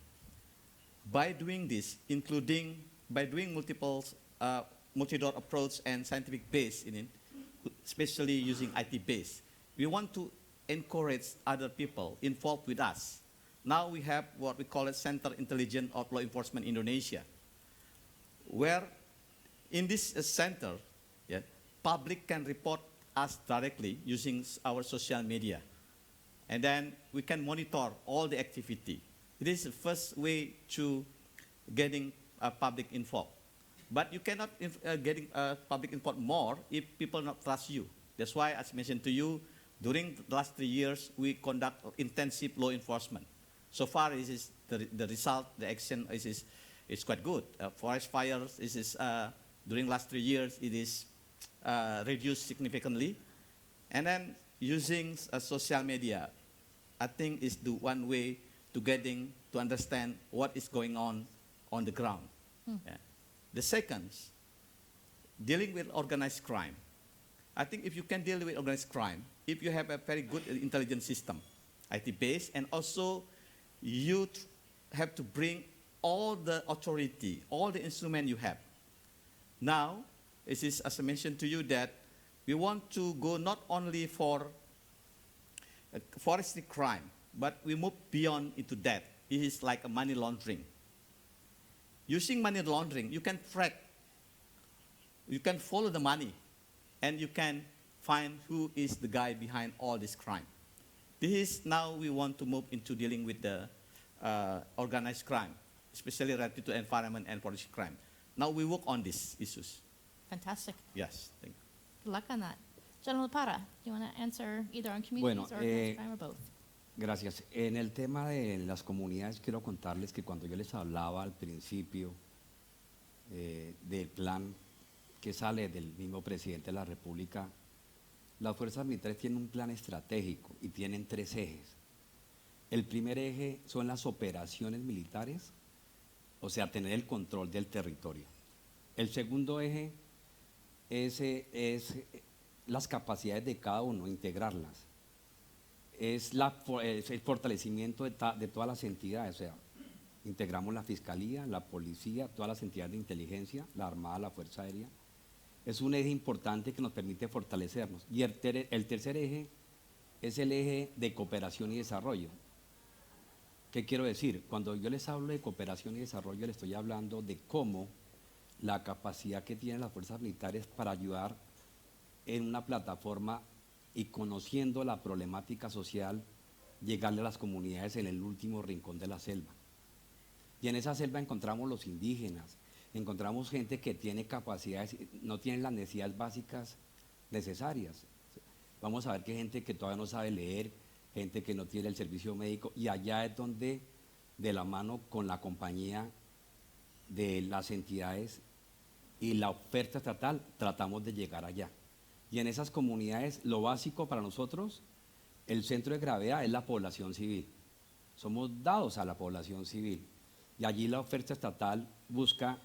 By doing this, including by doing multi-door approach and scientific base in it, especially using IT base, we want to encourage other people involved with us. Now we have what we call a Center Intelligence of Law Enforcement Indonesia, where in this center, public can report us directly using our social media. And then we can monitor all the activity. It is the first way to getting public info. But you cannot getting public info more if people not trust you. That's why, as mentioned to you, during the last 3 years, we conduct intensive law enforcement. So far, the result, the action is quite good. Forest fires, during last 3 years, it is reduced significantly. And then using social media, I think is the one way to understand what is going on the ground. Yeah. The second, dealing with organized crime. I think if you can deal with organized crime, if you have a very good intelligence system, IT-based, and also you have to bring all the authority, all the instrument you have. Now, it is, as I mentioned to you, that we want to go not only for forestry crime, but we move beyond into that. It is like a money laundering. Using money laundering, you can track, you can follow the money, and you can find who is the guy behind all this crime. This is now we want to move into dealing with the organized crime, especially related to environment and forestry crime. Now we work on these issues. Fantastic. Yes, thank you. Good luck on that. General Parra, do you want to answer either on communities Bueno, or organized crime or both? Gracias. En el tema de las comunidades, quiero contarles que cuando yo les hablaba al principio del plan que sale del mismo presidente de la República, las fuerzas militares tienen un plan estratégico y tienen 3 ejes. El primer eje son las operaciones militares, o sea, tener el control del territorio. El segundo eje es las capacidades de cada uno, integrarlas. Es el fortalecimiento de todas las entidades, o sea, integramos la Fiscalía, la Policía, todas las entidades de inteligencia, la Armada, la Fuerza Aérea. Es un eje importante que nos permite fortalecernos. Y el tercer eje es el eje de cooperación y desarrollo. ¿Qué quiero decir? Cuando yo les hablo de cooperación y desarrollo, les estoy hablando de cómo la capacidad que tienen las fuerzas militares para ayudar en una plataforma y conociendo la problemática social, llegarle a las comunidades en el último rincón de la selva. Y en esa selva encontramos los indígenas, encontramos gente que tiene capacidades, no tienen las necesidades básicas necesarias. Vamos a ver que hay gente que todavía no sabe leer, gente que no tiene el servicio médico, y allá es donde, de la mano con la compañía de las entidades y la oferta estatal, tratamos de llegar allá. Y en esas comunidades, lo básico para nosotros, el centro de gravedad es la población civil. Somos dados a la población civil. Y allí la oferta estatal busca,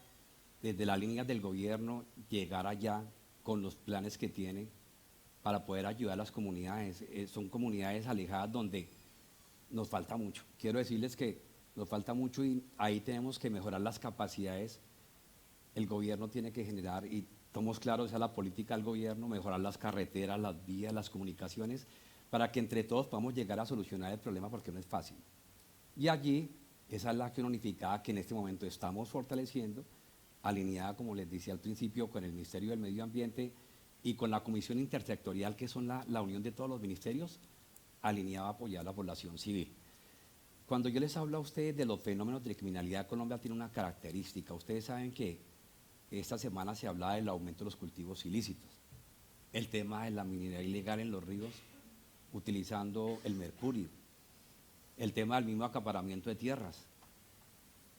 desde las líneas del gobierno, llegar allá con los planes que tiene para poder ayudar a las comunidades. Son comunidades alejadas donde nos falta mucho. Quiero decirles que nos falta mucho y ahí tenemos que mejorar las capacidades. El gobierno tiene que generar, y estamos claros, esa es la política del gobierno, mejorar las carreteras, las vías, las comunicaciones, para que entre todos podamos llegar a solucionar el problema, porque no es fácil. Y allí, esa es la acción unificada que en este momento estamos fortaleciendo, alineada, como les decía al principio, con el Ministerio del Medio Ambiente y con la Comisión Intersectorial, que son la unión de todos los ministerios, alineada a apoyar a la población civil. Cuando yo les hablo a ustedes de los fenómenos de criminalidad, Colombia tiene una característica. Ustedes saben que esta semana se hablaba del aumento de los cultivos ilícitos, el tema de la minería ilegal en los ríos, utilizando el mercurio, el tema del mismo acaparamiento de tierras.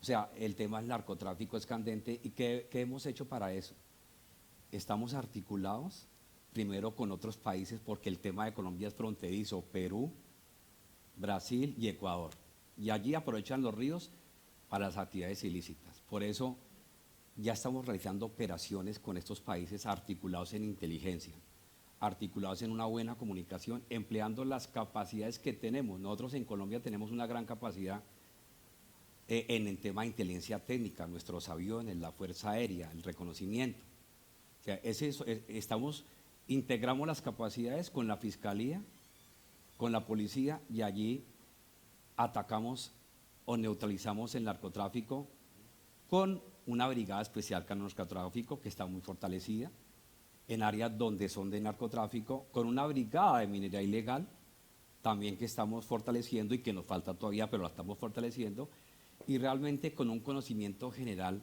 O sea, el tema del narcotráfico es candente. ¿Y qué hemos hecho para eso? Estamos articulados primero con otros países, porque el tema de Colombia es fronterizo, Perú, Brasil y Ecuador. Y allí aprovechan los ríos para las actividades ilícitas. Por eso ya estamos realizando operaciones con estos países articulados en inteligencia, articulados en una buena comunicación, empleando las capacidades que tenemos. Nosotros en Colombia tenemos una gran capacidad en el tema de inteligencia técnica, nuestros aviones, la Fuerza Aérea, el reconocimiento. O sea, integramos las capacidades con la Fiscalía, con la Policía, y allí atacamos o neutralizamos el narcotráfico con una brigada especial contra el narcotráfico que está muy fortalecida en áreas donde son de narcotráfico, con una brigada de minería ilegal también que estamos fortaleciendo y que nos falta todavía, pero la estamos fortaleciendo, y realmente con un conocimiento general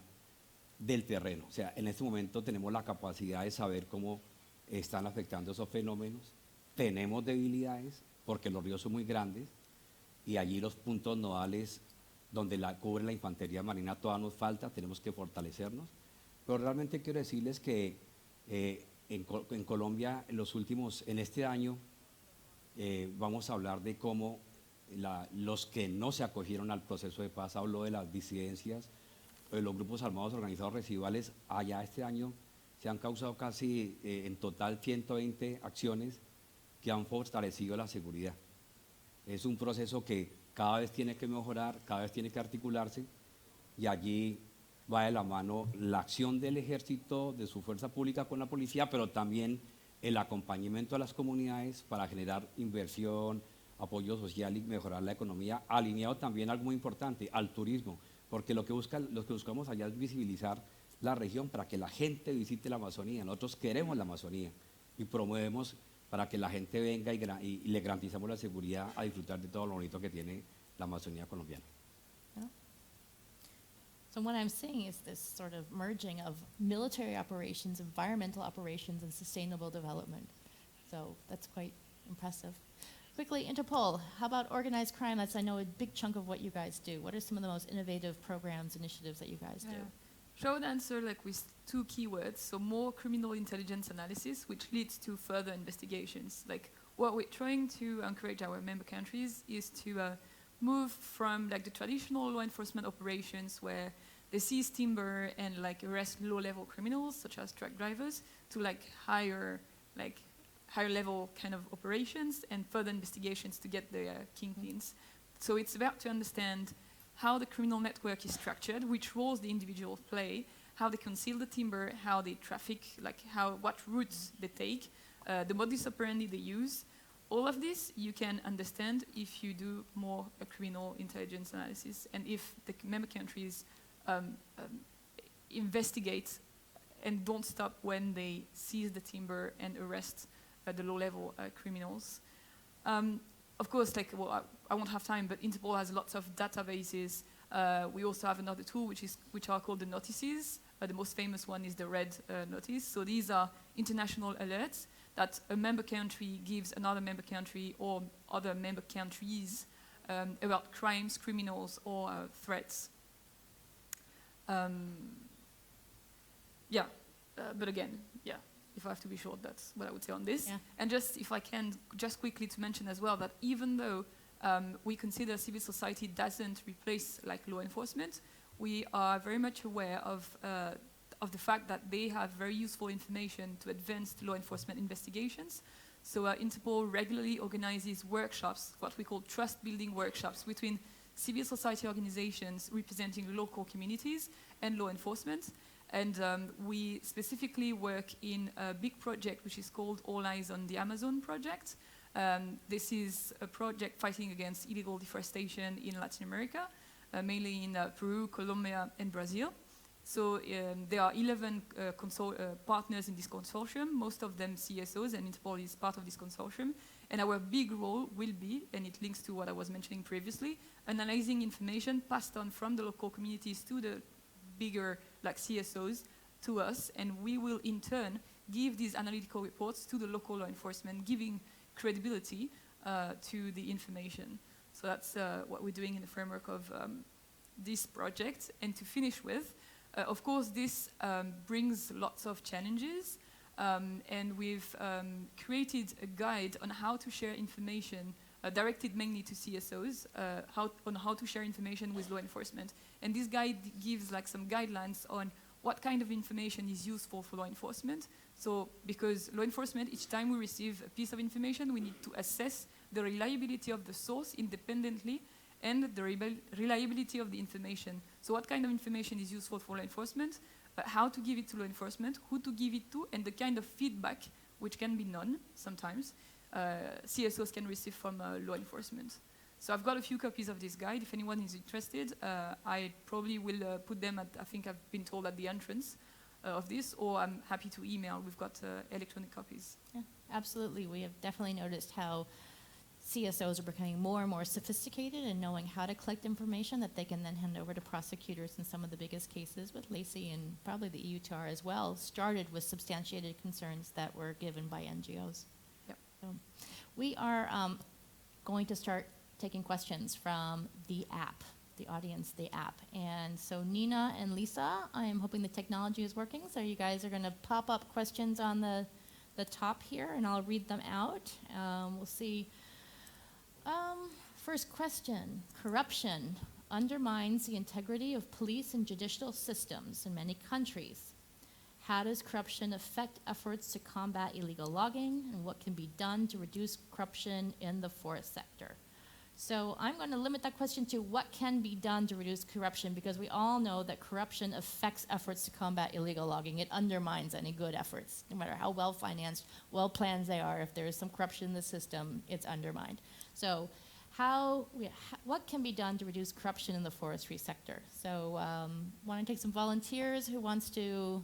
del terreno. O sea, en este momento tenemos la capacidad de saber cómo están afectando esos fenómenos. Tenemos debilidades porque los ríos son muy grandes y allí los puntos nodales donde cubre la infantería marina todavía nos falta, tenemos que fortalecernos. Pero realmente quiero decirles que en Colombia, en este año, vamos a hablar de cómo los que no se acogieron al proceso de paz, hablo de las disidencias, de los grupos armados organizados residuales. Allá este año se han causado casi en total 120 acciones que han fortalecido la seguridad. Es un proceso que cada vez tiene que mejorar, cada vez tiene que articularse, y allí va de la mano la acción del ejército, de su fuerza pública con la policía, pero también el acompañamiento a las comunidades para generar inversión, apoyo social y mejorar la economía, alineado también a algo muy importante, al turismo, porque lo que buscamos allá es visibilizar la región para que la gente visite la Amazonía. Nosotros queremos la Amazonía y promovemos para que la gente venga y le garantizamos la seguridad a disfrutar de todo lo bonito que tiene la Amazonía colombiana. So what I'm seeing is this sort of merging of military operations, environmental operations, and sustainable development. So that's quite impressive. Quickly, Interpol, how about organized crime? That's, I know, a big chunk of what you guys do. What are some of the most innovative programs, initiatives that you guys do? So I would answer like with two keywords. So more criminal intelligence analysis, which leads to further investigations. Like what we're trying to encourage our member countries is to move from like the traditional law enforcement operations where they seize timber and like arrest low-level criminals such as truck drivers to like higher level kind of operations and further investigations to get the kingpins. So it's about to understand how the criminal network is structured, which roles the individuals play, how they conceal the timber, how they traffic, like what routes they take, the modus operandi they use. All of this you can understand if you do more criminal intelligence analysis and if the member countries investigate and don't stop when they seize the timber and arrest the low-level criminals. Of course, I won't have time, but Interpol has lots of databases. We also have another tool which are called the notices. The most famous one is the red notice. So these are international alerts that a member country gives another member country or other member countries about crimes, criminals, or threats. But again, if I have to be short, that's what I would say on this. Yeah. And just, if I can, just quickly to mention as well that even though we consider civil society doesn't replace like law enforcement, we are very much aware of the fact that they have very useful information to advanced law enforcement investigations. So Interpol regularly organizes workshops, what we call trust-building workshops, between civil society organizations representing local communities and law enforcement. And we specifically work in a big project which is called All Eyes on the Amazon project. This is a project fighting against illegal deforestation in Latin America, mainly in Peru, Colombia, and Brazil. So there are 11 partners in this consortium, most of them CSOs, and Interpol is part of this consortium. And our big role will be, and it links to what I was mentioning previously, analyzing information passed on from the local communities to the bigger like CSOs to us, and we will in turn give these analytical reports to the local law enforcement, giving credibility to the information. So that's what we're doing in the framework of this project. And to finish with, of course, this brings lots of challenges, and we've created a guide on how to share information directed mainly to CSOs, on how to share information with law enforcement. And this guide gives like some guidelines on what kind of information is useful for law enforcement. So because law enforcement, each time we receive a piece of information, we need to assess the reliability of the source independently and the reliability of the information. So what kind of information is useful for law enforcement, how to give it to law enforcement, who to give it to, and the kind of feedback, which can be none sometimes, CSOs can receive from law enforcement. So I've got a few copies of this guide. If anyone is interested, I probably will put them at, I think I've been told, at the entrance of this, or I'm happy to email. We've got electronic copies. Yeah, absolutely. We have definitely noticed how CSOs are becoming more and more sophisticated in knowing how to collect information that they can then hand over to prosecutors in some of the biggest cases with Lacey and probably the EUTR as well, started with substantiated concerns that were given by NGOs. Yep. So we are going to start taking questions from the app, the audience, the app. And so Nina and Lisa, I'm hoping the technology is working, so you guys are going to pop up questions on the top here, and I'll read them out. We'll see. First question, corruption undermines the integrity of police and judicial systems in many countries. How does corruption affect efforts to combat illegal logging, and what can be done to reduce corruption in the forest sector? So I'm going to limit that question to what can be done to reduce corruption, because we all know that corruption affects efforts to combat illegal logging. It undermines any good efforts, no matter how well financed, well planned they are. If there is some corruption in the system, it's undermined. So what can be done to reduce corruption in the forestry sector? So want to take some volunteers who wants to...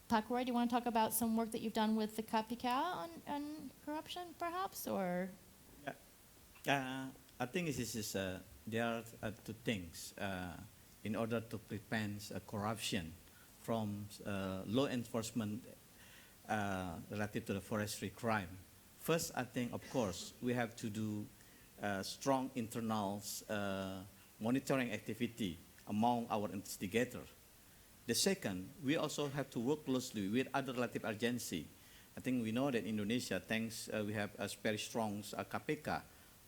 Takroy, do you want to talk about some work that you've done with the KPK on corruption, perhaps, or... I think there are two things in order to prevent corruption from law enforcement related to the forestry crime. First, I think, of course, we have to do strong internal monitoring activity among our investigators. The second, we also have to work closely with other relative agencies. I think we know that Indonesia, we have a very strong KPK,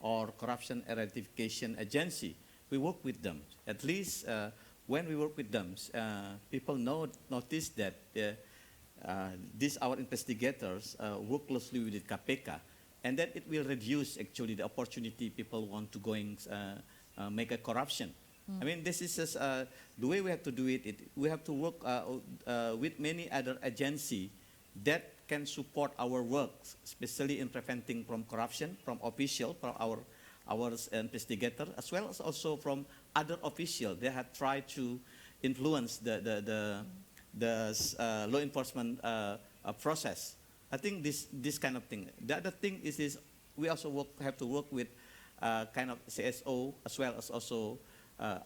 or Corruption Eradication Agency. We work with them. At least when we work with them, people notice that our investigators work closely with the KPK, and that it will reduce actually the opportunity people want to make a corruption. I mean, this is just, the way we have to do it. We have to work with many other agencies that can support our work, especially in preventing from corruption, from officials, from our investigators, as well as also from other officials. They have tried to influence the law enforcement process. I think this kind of thing. The other thing is we also have to work with kind of CSO, as well as also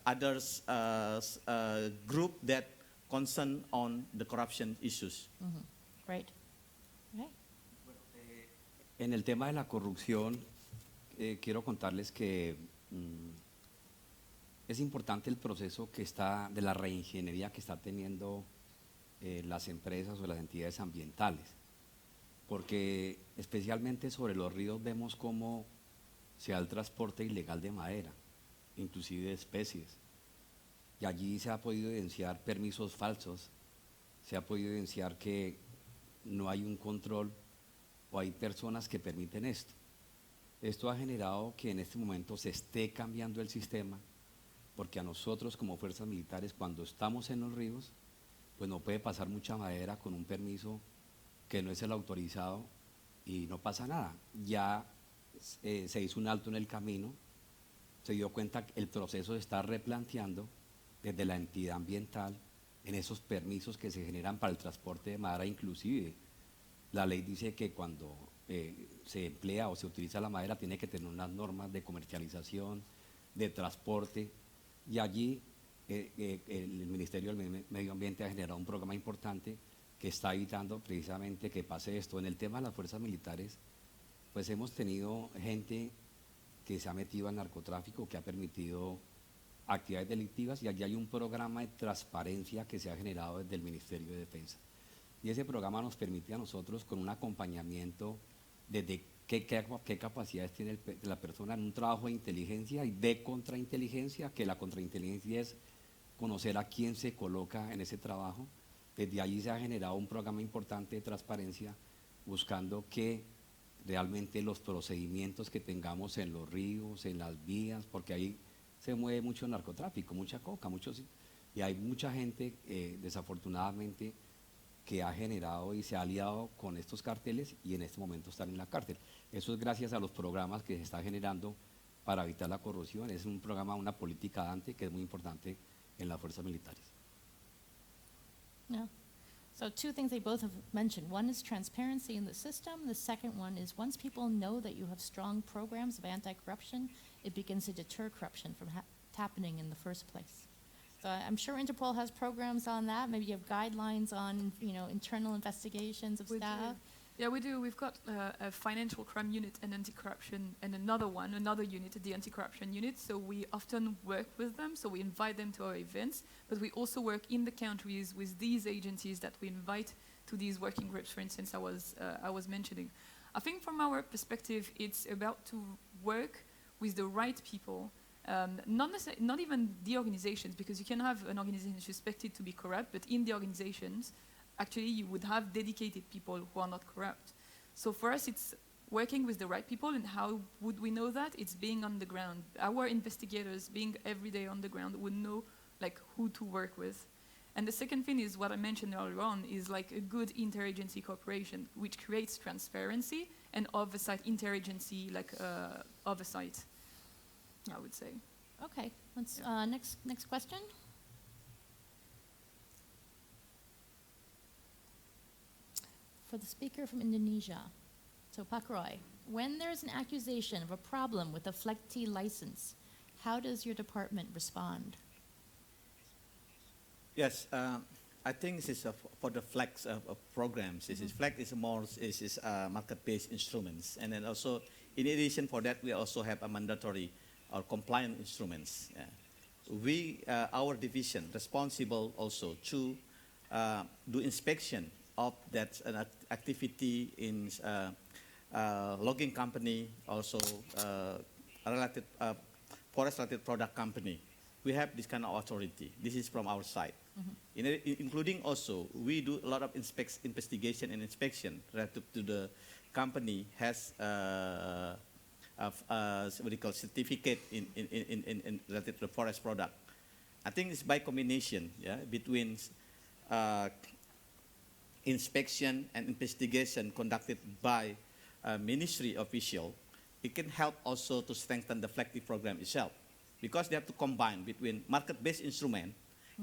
others group that concern on the corruption issues. Mm-hmm. Great. Okay. En el tema de la corrupción, quiero contarles que es importante el proceso de la reingeniería que está teniendo las empresas o las entidades ambientales, porque especialmente sobre los ríos vemos cómo se da el transporte ilegal de madera, inclusive de especies, y allí se ha podido evidenciar permisos falsos, se ha podido evidenciar que no hay un control o hay personas que permiten esto. Esto ha generado que en este momento se esté cambiando el sistema, porque a nosotros como fuerzas militares, cuando estamos en los ríos, pues no puede pasar mucha madera con un permiso que no es el autorizado y no pasa nada. Ya se hizo un alto en el camino, se dio cuenta que el proceso se está replanteando desde la entidad ambiental en esos permisos que se generan para el transporte de madera. Inclusive la ley dice que cuando se emplea o se utiliza la madera tiene que tener unas normas de comercialización, de transporte, y allí el Ministerio del Medio Ambiente ha generado un programa importante que está evitando precisamente que pase esto. En el tema de las fuerzas militares, pues hemos tenido gente que se ha metido al narcotráfico, que ha permitido actividades delictivas, y allí hay un programa de transparencia que se ha generado desde el Ministerio de Defensa. Y ese programa nos permite a nosotros, con un acompañamiento desde qué capacidades tiene la persona en un trabajo de inteligencia y de contrainteligencia, que la contrainteligencia es conocer a quién se coloca en ese trabajo. Desde allí se ha generado un programa importante de transparencia, buscando que realmente los procedimientos que tengamos en los ríos, en las vías, porque ahí se mueve mucho narcotráfico, mucha coca, y hay mucha gente, desafortunadamente, que ha generado y se ha aliado con estos carteles y en este momento están en la cárcel. Eso es gracias a los programas que se está generando para evitar la corrupción. Es un programa, una política dante que es muy importante en las fuerzas militares. Yeah. So two things they both have mentioned. One is transparency in the system. The second one is once people know that you have strong programs of anti-corruption, it begins to deter corruption from happening in the first place. So I'm sure Interpol has programs on that. Maybe you have guidelines on, internal investigations of staff. Yeah, we do. We've got a financial crime unit and anti-corruption, and another unit, the anti-corruption unit. So we often work with them. So we invite them to our events, but we also work in the countries with these agencies that we invite to these working groups. For instance, I was mentioning. I think from our perspective, it's about to work with the right people. Not even the organizations, because you can have an organization suspected to be corrupt, but in the organizations, actually you would have dedicated people who are not corrupt. So for us, it's working with the right people. And how would we know that? It's being on the ground. Our investigators, being every day on the ground, would know like who to work with. And the second thing is what I mentioned earlier on, is like a good interagency cooperation, which creates transparency and oversight, interagency like oversight, I would say. Okay, let's, next question. For the speaker from Indonesia. So Pakroy, when there's an accusation of a problem with a FLEGT license, how does your department respond? Yes, I think this is for the FLEGT programs. This is FLEGT is more market-based instruments, and then also in addition for that we also have a mandatory or compliant instruments. We our division responsible also to do inspection of that activity in logging company, also related forest-related product company. We have this kind of authority. This is from our side. Including also, we do a lot of investigation and inspection relative to the company has what we call certificate in related to the forest product. I think it's by combination, between inspection and investigation conducted by a ministry official. It can help also to strengthen the FLEGT program itself, because they have to combine between market-based instrument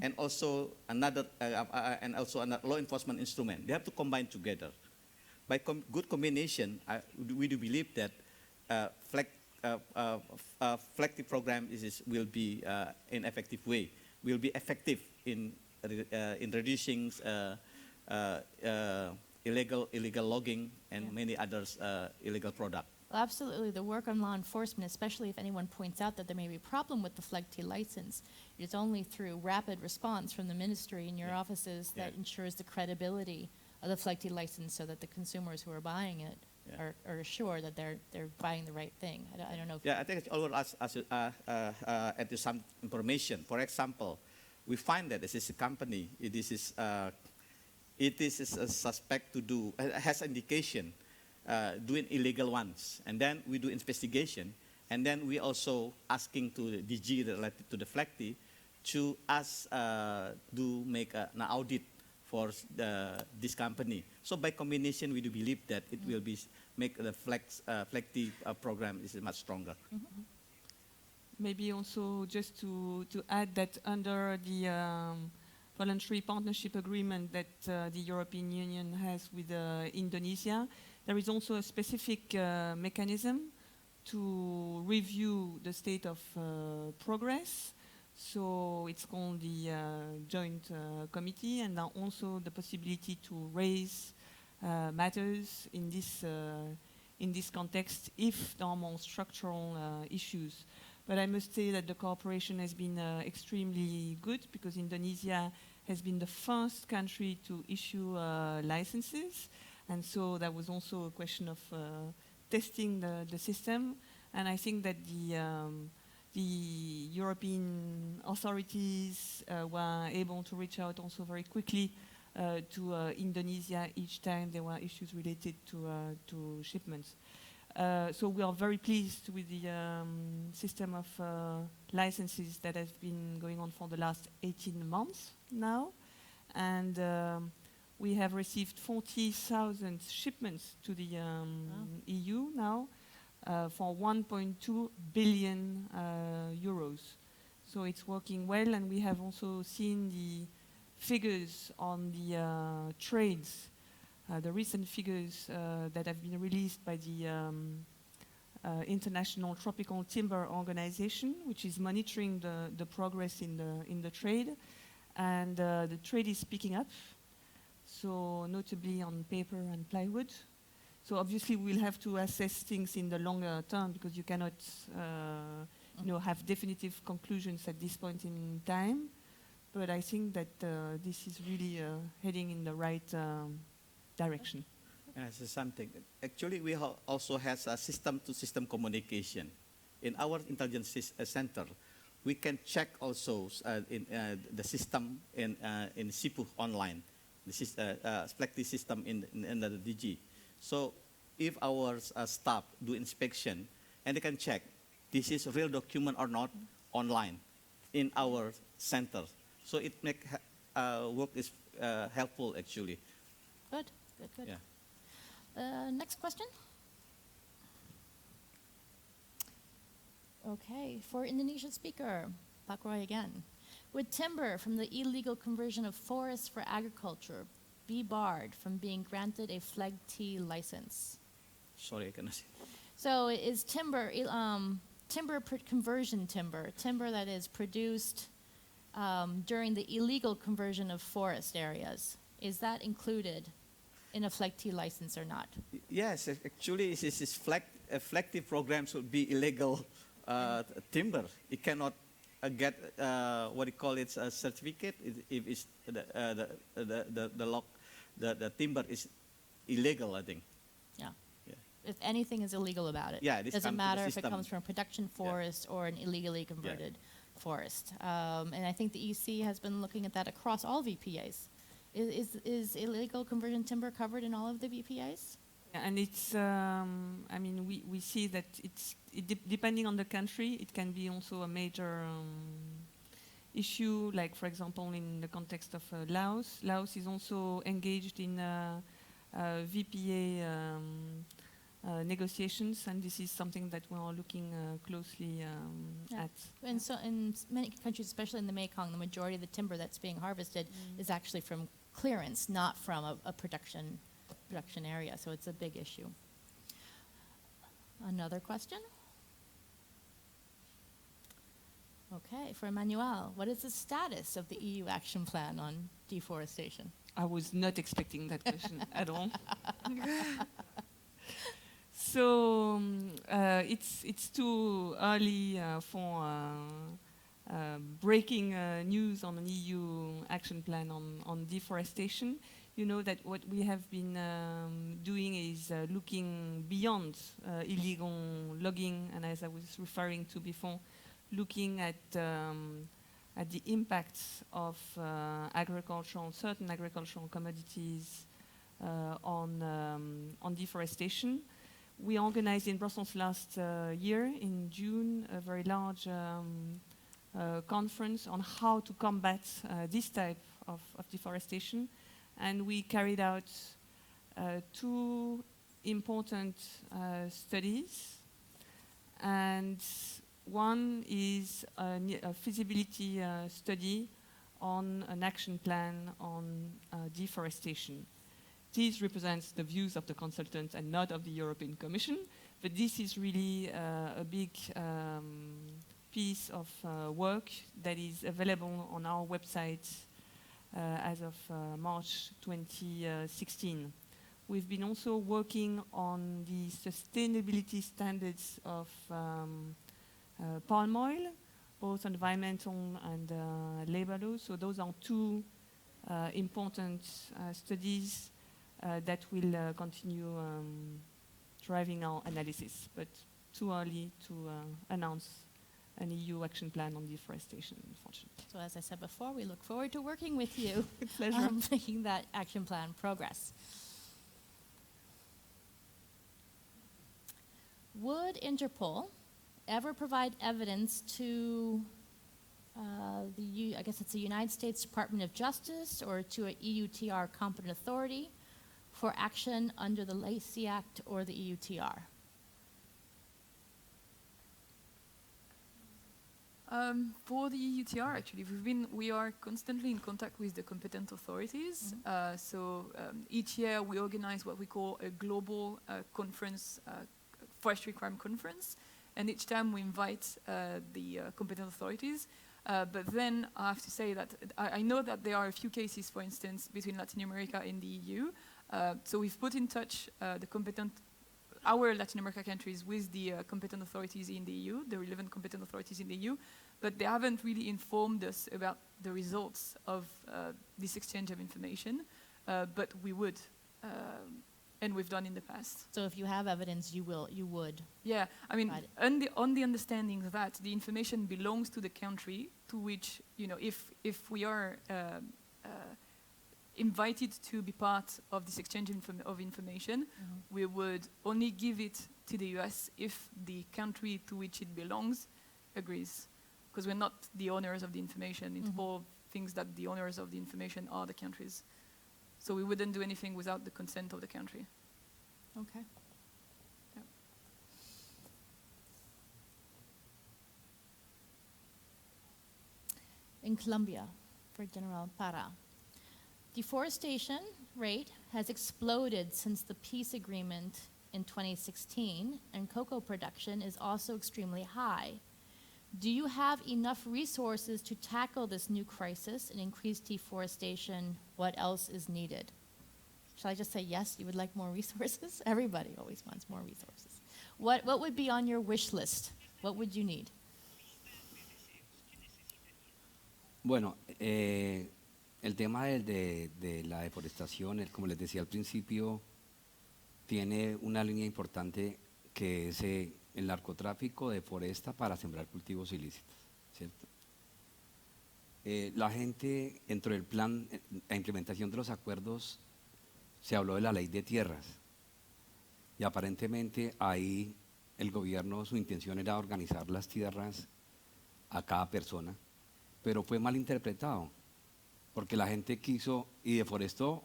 and also another law enforcement instrument. They have to combine together. By good combination, we do believe that FLEGT program will be in effective way, will be effective in reducing illegal logging and many others illegal products. Well, absolutely. The work on law enforcement, especially if anyone points out that there may be a problem with the FLEGT license, it's only through rapid response from the ministry and your offices that ensures the credibility of the FLEGT license, so that the consumers who are buying it are assured that they're buying the right thing. I don't know. I think it's always add some information. For example, we find that this is a company. It is a suspect to do has indication. Doing illegal ones, and then we do investigation, and then we also asking to the DG related to the FLEGT to us do make an audit for this company. So by combination, we do believe that it will be make the FLEGT program is much stronger. Maybe also just to add that under the voluntary partnership agreement that the European Union has with Indonesia, there is also a specific mechanism to review the state of progress. So it's called the joint committee, and now also the possibility to raise matters in this context if there are more structural issues. But I must say that the cooperation has been extremely good, because Indonesia has been the first country to issue licenses. And so that was also a question of testing the system. And I think that the European authorities were able to reach out also very quickly to Indonesia each time there were issues related to shipments. So we are very pleased with the system of licenses that has been going on for the last 18 months now. And we have received 40,000 shipments to the EU now for 1.2 billion euros. So it's working well, and we have also seen the figures on the trades, the recent figures that have been released by the International Tropical Timber Organization, which is monitoring the progress in the trade. And the trade is picking up, so notably on paper and plywood. So obviously we'll have to assess things in the longer term, because you cannot have definitive conclusions at this point in time. But I think that this is really heading in the right direction. Yes, something. Actually, we also have a system-to-system communication. In our intelligence center, we can check also in the system in SIPU online. This is FLEGT system in the DG. So if our staff do inspection, and they can check this is real document or not online in our center. So it make work is helpful actually. Good. Yeah. Next question. Okay, for Indonesian speaker, Pak Roy again. Would timber from the illegal conversion of forests for agriculture be barred from being granted a Flag T license? Sorry, I cannot see. So is timber, conversion timber that is produced during the illegal conversion of forest areas, is that included in a Flag T license or not? Yes, actually, this Flag T program should be illegal timber. It cannot get what you call it a certificate if it's the timber is illegal, I think. Yeah. Yeah. If anything is illegal about it. Yeah, this doesn't comes to the matter if it system. comes from production forest or an illegally converted forest. And I think the EC has been looking at that across all VPAs. Is illegal conversion timber covered in all of the VPAs? And it's, I mean, we see that depending on the country, it can be also a major issue, like, for example, in the context of Laos. Laos is also engaged in VPA negotiations, and this is something that we are looking closely at. And so in many countries, especially in the Mekong, the majority of the timber that's being harvested is actually from clearance, not from a production area, so it's a big issue. Another question? Okay, for Emmanuelle, what is the status of the EU action plan on deforestation? I was not expecting that question at all. So it's too early for breaking news on an EU action plan on deforestation. You know that what we have been doing is looking beyond illegal logging, and as I was referring to before, looking at the impacts of certain agricultural commodities on deforestation. We organized in Brussels last year, in June, a very large conference on how to combat this type of deforestation. And we carried out 2 important studies. And one is a feasibility study on an action plan on deforestation. This represents the views of the consultants and not of the European Commission, but this is really a big piece of work that is available on our website as of March 2016. We've been also working on the sustainability standards of palm oil, both environmental and labor law. So those are 2 important studies that will continue driving our analysis, but too early to announce an EU action plan on deforestation, unfortunately. So as I said before, we look forward to working with you Pleasure. making that action plan progress. Would Interpol ever provide evidence to I guess it's the United States Department of Justice or to a EUTR competent authority for action under the Lacey Act or the EUTR? For the EUTR, actually, we are constantly in contact with the competent authorities. So each year we organize what we call a global conference, forestry crime conference, and each time we invite the competent authorities. But then I have to say that I know that there are a few cases, for instance, between Latin America and the EU. So we've put in touch our Latin America countries with the competent authorities in the EU, the relevant competent authorities in the EU, but they haven't really informed us about the results of this exchange of information, but we would, and we've done in the past. So if you have evidence, you would. Yeah, I mean, on the understanding that the information belongs to the country to which, if we are invited to be part of this exchange of information, we would only give it to the US if the country to which it belongs agrees. Because we're not the owners of the information. Interpol thinks that the owners of the information are the countries. So we wouldn't do anything without the consent of the country. Okay. Yeah. In Colombia, for General Parra, deforestation rate has exploded since the peace agreement in 2016, and cocoa production is also extremely high. Do you have enough resources to tackle this new crisis and increase deforestation? What else is needed? Shall I just say yes, you would like more resources? Everybody always wants more resources. What would be on your wish list? What would you need? Bueno, el tema de la deforestación, como les decía al principio, tiene una línea importante que es el narcotráfico deforesta para sembrar cultivos ilícitos, ¿cierto? La gente, dentro del plan, la implementación de los acuerdos, se habló de la ley de tierras y aparentemente ahí el gobierno, su intención era organizar las tierras a cada persona, pero fue mal interpretado porque la gente quiso y deforestó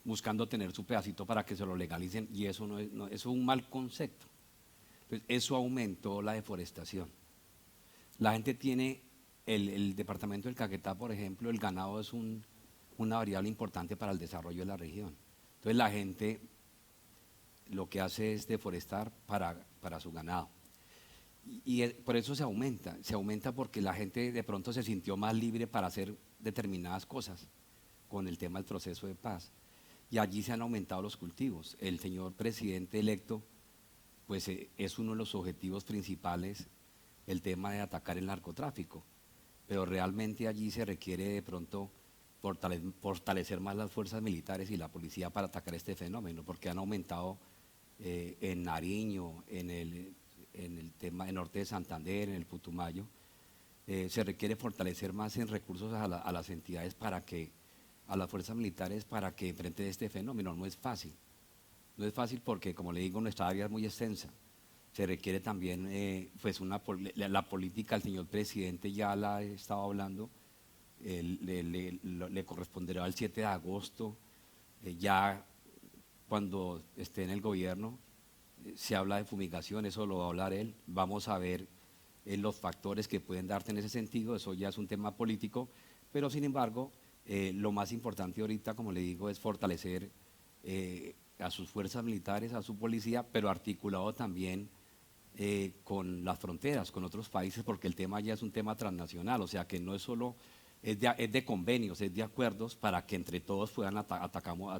buscando tener su pedacito para que se lo legalicen y eso eso es un mal concepto. Entonces, eso aumentó la deforestación. La gente tiene, el departamento del Caquetá, por ejemplo, el ganado es una variable importante para el desarrollo de la región. Entonces la gente lo que hace es deforestar para su ganado. Y por eso se aumenta porque la gente de pronto se sintió más libre para hacer determinadas cosas con el tema del proceso de paz. Y allí se han aumentado los cultivos. El señor presidente electo, pues es uno de los objetivos principales el tema de atacar el narcotráfico. Pero realmente allí se requiere de pronto fortalecer más las fuerzas militares y la policía para atacar este fenómeno, porque han aumentado en Nariño, en el tema del norte de Santander, en el Putumayo. Se requiere fortalecer más en recursos a las entidades a las fuerzas militares para que enfrenten este fenómeno. No es fácil. No es fácil porque, como le digo, nuestra área es muy extensa. Se requiere también, pues, la política, el señor presidente ya la he estado hablando, le corresponderá el 7 de agosto, ya cuando esté en el gobierno, se habla de fumigación, eso lo va a hablar él. Vamos a ver los factores que pueden darte en ese sentido, eso ya es un tema político, pero sin embargo, lo más importante ahorita, como le digo, es fortalecer a sus fuerzas militares, a su policía, pero articulado también con las fronteras, con otros países, porque el tema ya es un tema transnacional, o sea que no es solo, es de convenios, es de acuerdos para que entre todos puedan ataquemos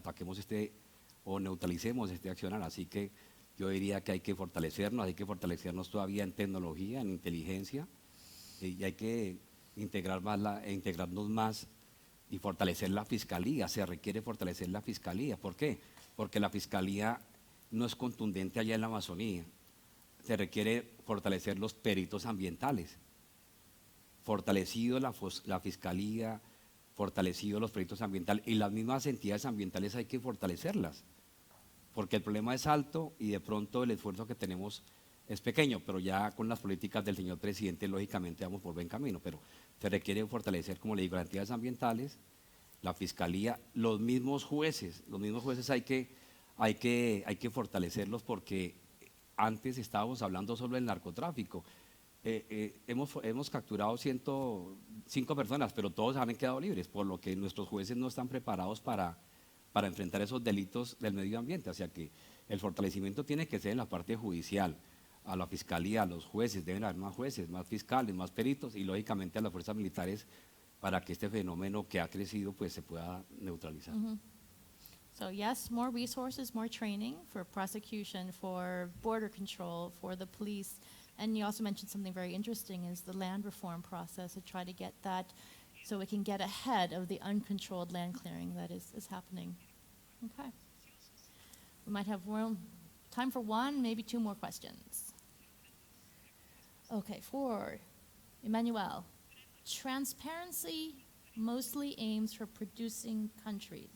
o neutralicemos este accionar. Así que yo diría que hay que fortalecernos todavía en tecnología, en inteligencia, y hay que integrarnos más y fortalecer la fiscalía. Se requiere fortalecer la fiscalía. ¿Por qué? Porque la fiscalía no es contundente allá en la Amazonía. Se requiere fortalecer los peritos ambientales. Fortalecido la fiscalía, fortalecido los peritos ambientales y las mismas entidades ambientales hay que fortalecerlas, porque el problema es alto y de pronto el esfuerzo que tenemos es pequeño, pero ya con las políticas del señor presidente lógicamente vamos por buen camino, pero se requiere fortalecer, como le digo, las entidades ambientales, la fiscalía, los mismos jueces hay que fortalecerlos porque antes estábamos hablando solo del narcotráfico. Hemos capturado 105 personas, pero todos han quedado libres, por lo que nuestros jueces no están preparados para enfrentar esos delitos del medio ambiente. O sea que el fortalecimiento tiene que ser en la parte judicial, a la fiscalía, a los jueces, deben haber más jueces, más fiscales, más peritos y lógicamente a las fuerzas militares para que este fenómeno que ha crecido pues se pueda neutralizar. So yes, more resources, more training for prosecution, for border control, for the police. And you also mentioned something very interesting is the land reform process to try to get that so we can get ahead of the uncontrolled land clearing that is happening. Okay. We might have time for one, maybe two more questions. Okay, for Emmanuelle, transparency mostly aims for producing countries.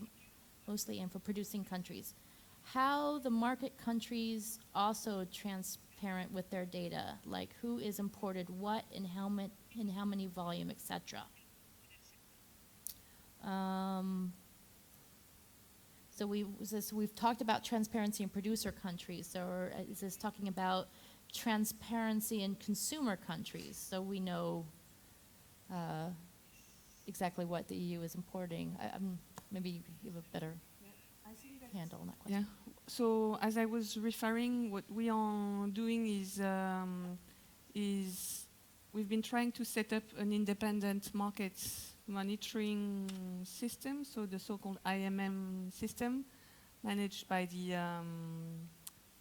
mostly, and for producing countries. How the market countries also transparent with their data, like who is imported what in how many volume, etc. So we've talked about transparency in producer countries. So is this talking about transparency in consumer countries? So we know exactly what the EU is importing. Maybe you have a better handle on that question. Yeah. So as I was referring, what we are doing is we've been trying to set up an independent markets monitoring system, so the so-called IMM system, managed by the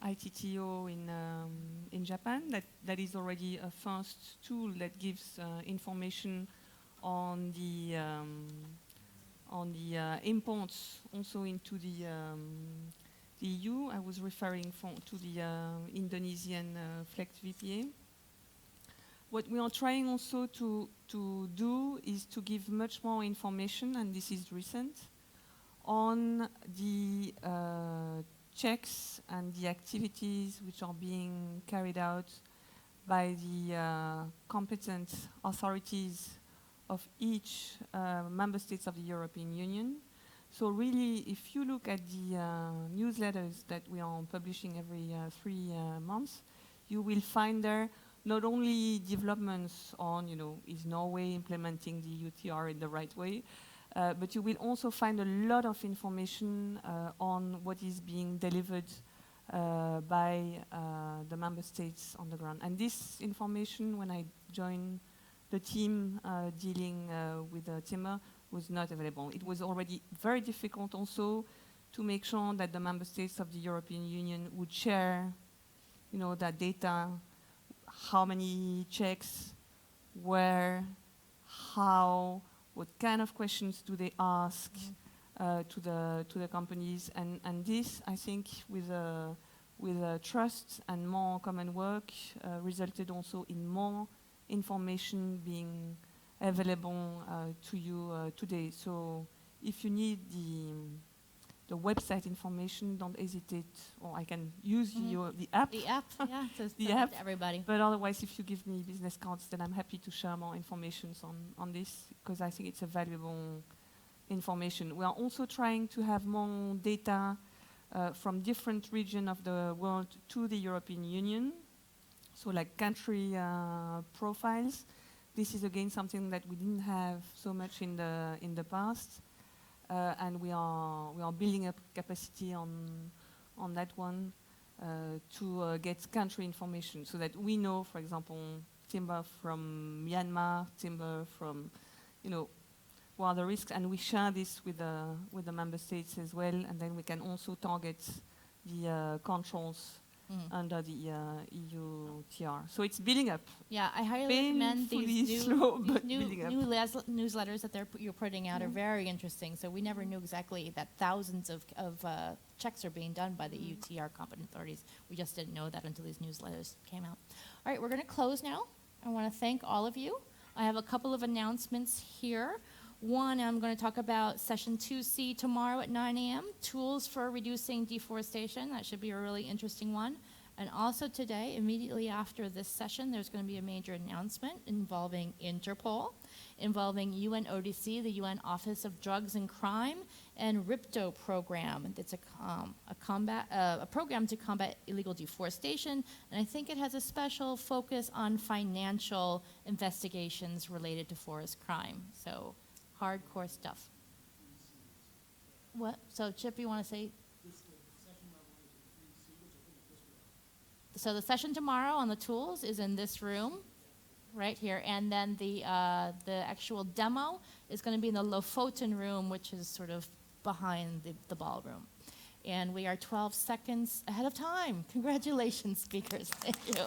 ITTO in Japan. That is already a first tool that gives information on the imports also into the EU. I was referring to the Indonesian FLECT VPA. What we are trying also to do is to give much more information, and this is recent, on the checks and the activities which are being carried out by the competent authorities of each member states of the European Union. So really, if you look at the newsletters that we are publishing every 3 months, you will find there not only developments on, is Norway implementing the UTR in the right way, but you will also find a lot of information on what is being delivered by the member states on the ground. And this information, when I joined the team dealing with timber, was not available. It was already very difficult also to make sure that the member states of the European Union would share, that data, how many checks, where, how, what kind of questions do they ask to the companies, and this, I think, with trust and more common work, resulted also in more information being available to you today. So if you need the website information, don't hesitate, or I can use the app. The app, yeah, to the send it app. to everybody. But otherwise, if you give me business cards, then I'm happy to share more information on this, because I think it's a valuable information. We are also trying to have more data from different regions of the world to the European Union, so like country profiles. This is again something that we didn't have so much in the past. And we are building up capacity on that one to get country information, so that we know, for example, timber from Myanmar, timber from, what are the risks, and we share this with the member states as well, and then we can also target the controls under the EU TR. So it's building up. Yeah, I highly recommend these new newsletters that you're putting out are very interesting. So we never knew exactly that thousands of checks are being done by the EU TR competent authorities. We just didn't know that until these newsletters came out. All right, we're going to close now. I want to thank all of you. I have a couple of announcements here. One, I'm going to talk about session 2C tomorrow at 9 a.m., tools for reducing deforestation. That should be a really interesting one. And also today, immediately after this session, there's going to be a major announcement involving Interpol, involving UNODC, the UN Office of Drugs and Crime, and RIPTO program. It's a program to combat illegal deforestation, and I think it has a special focus on financial investigations related to forest crime. So hardcore stuff. What? So Chip, you want to say? So the session tomorrow on the tools is in this room, right here, and then the actual demo is going to be in the Lofoten room, which is sort of behind the ballroom. And we are 12 seconds ahead of time. Congratulations, speakers. Thank you.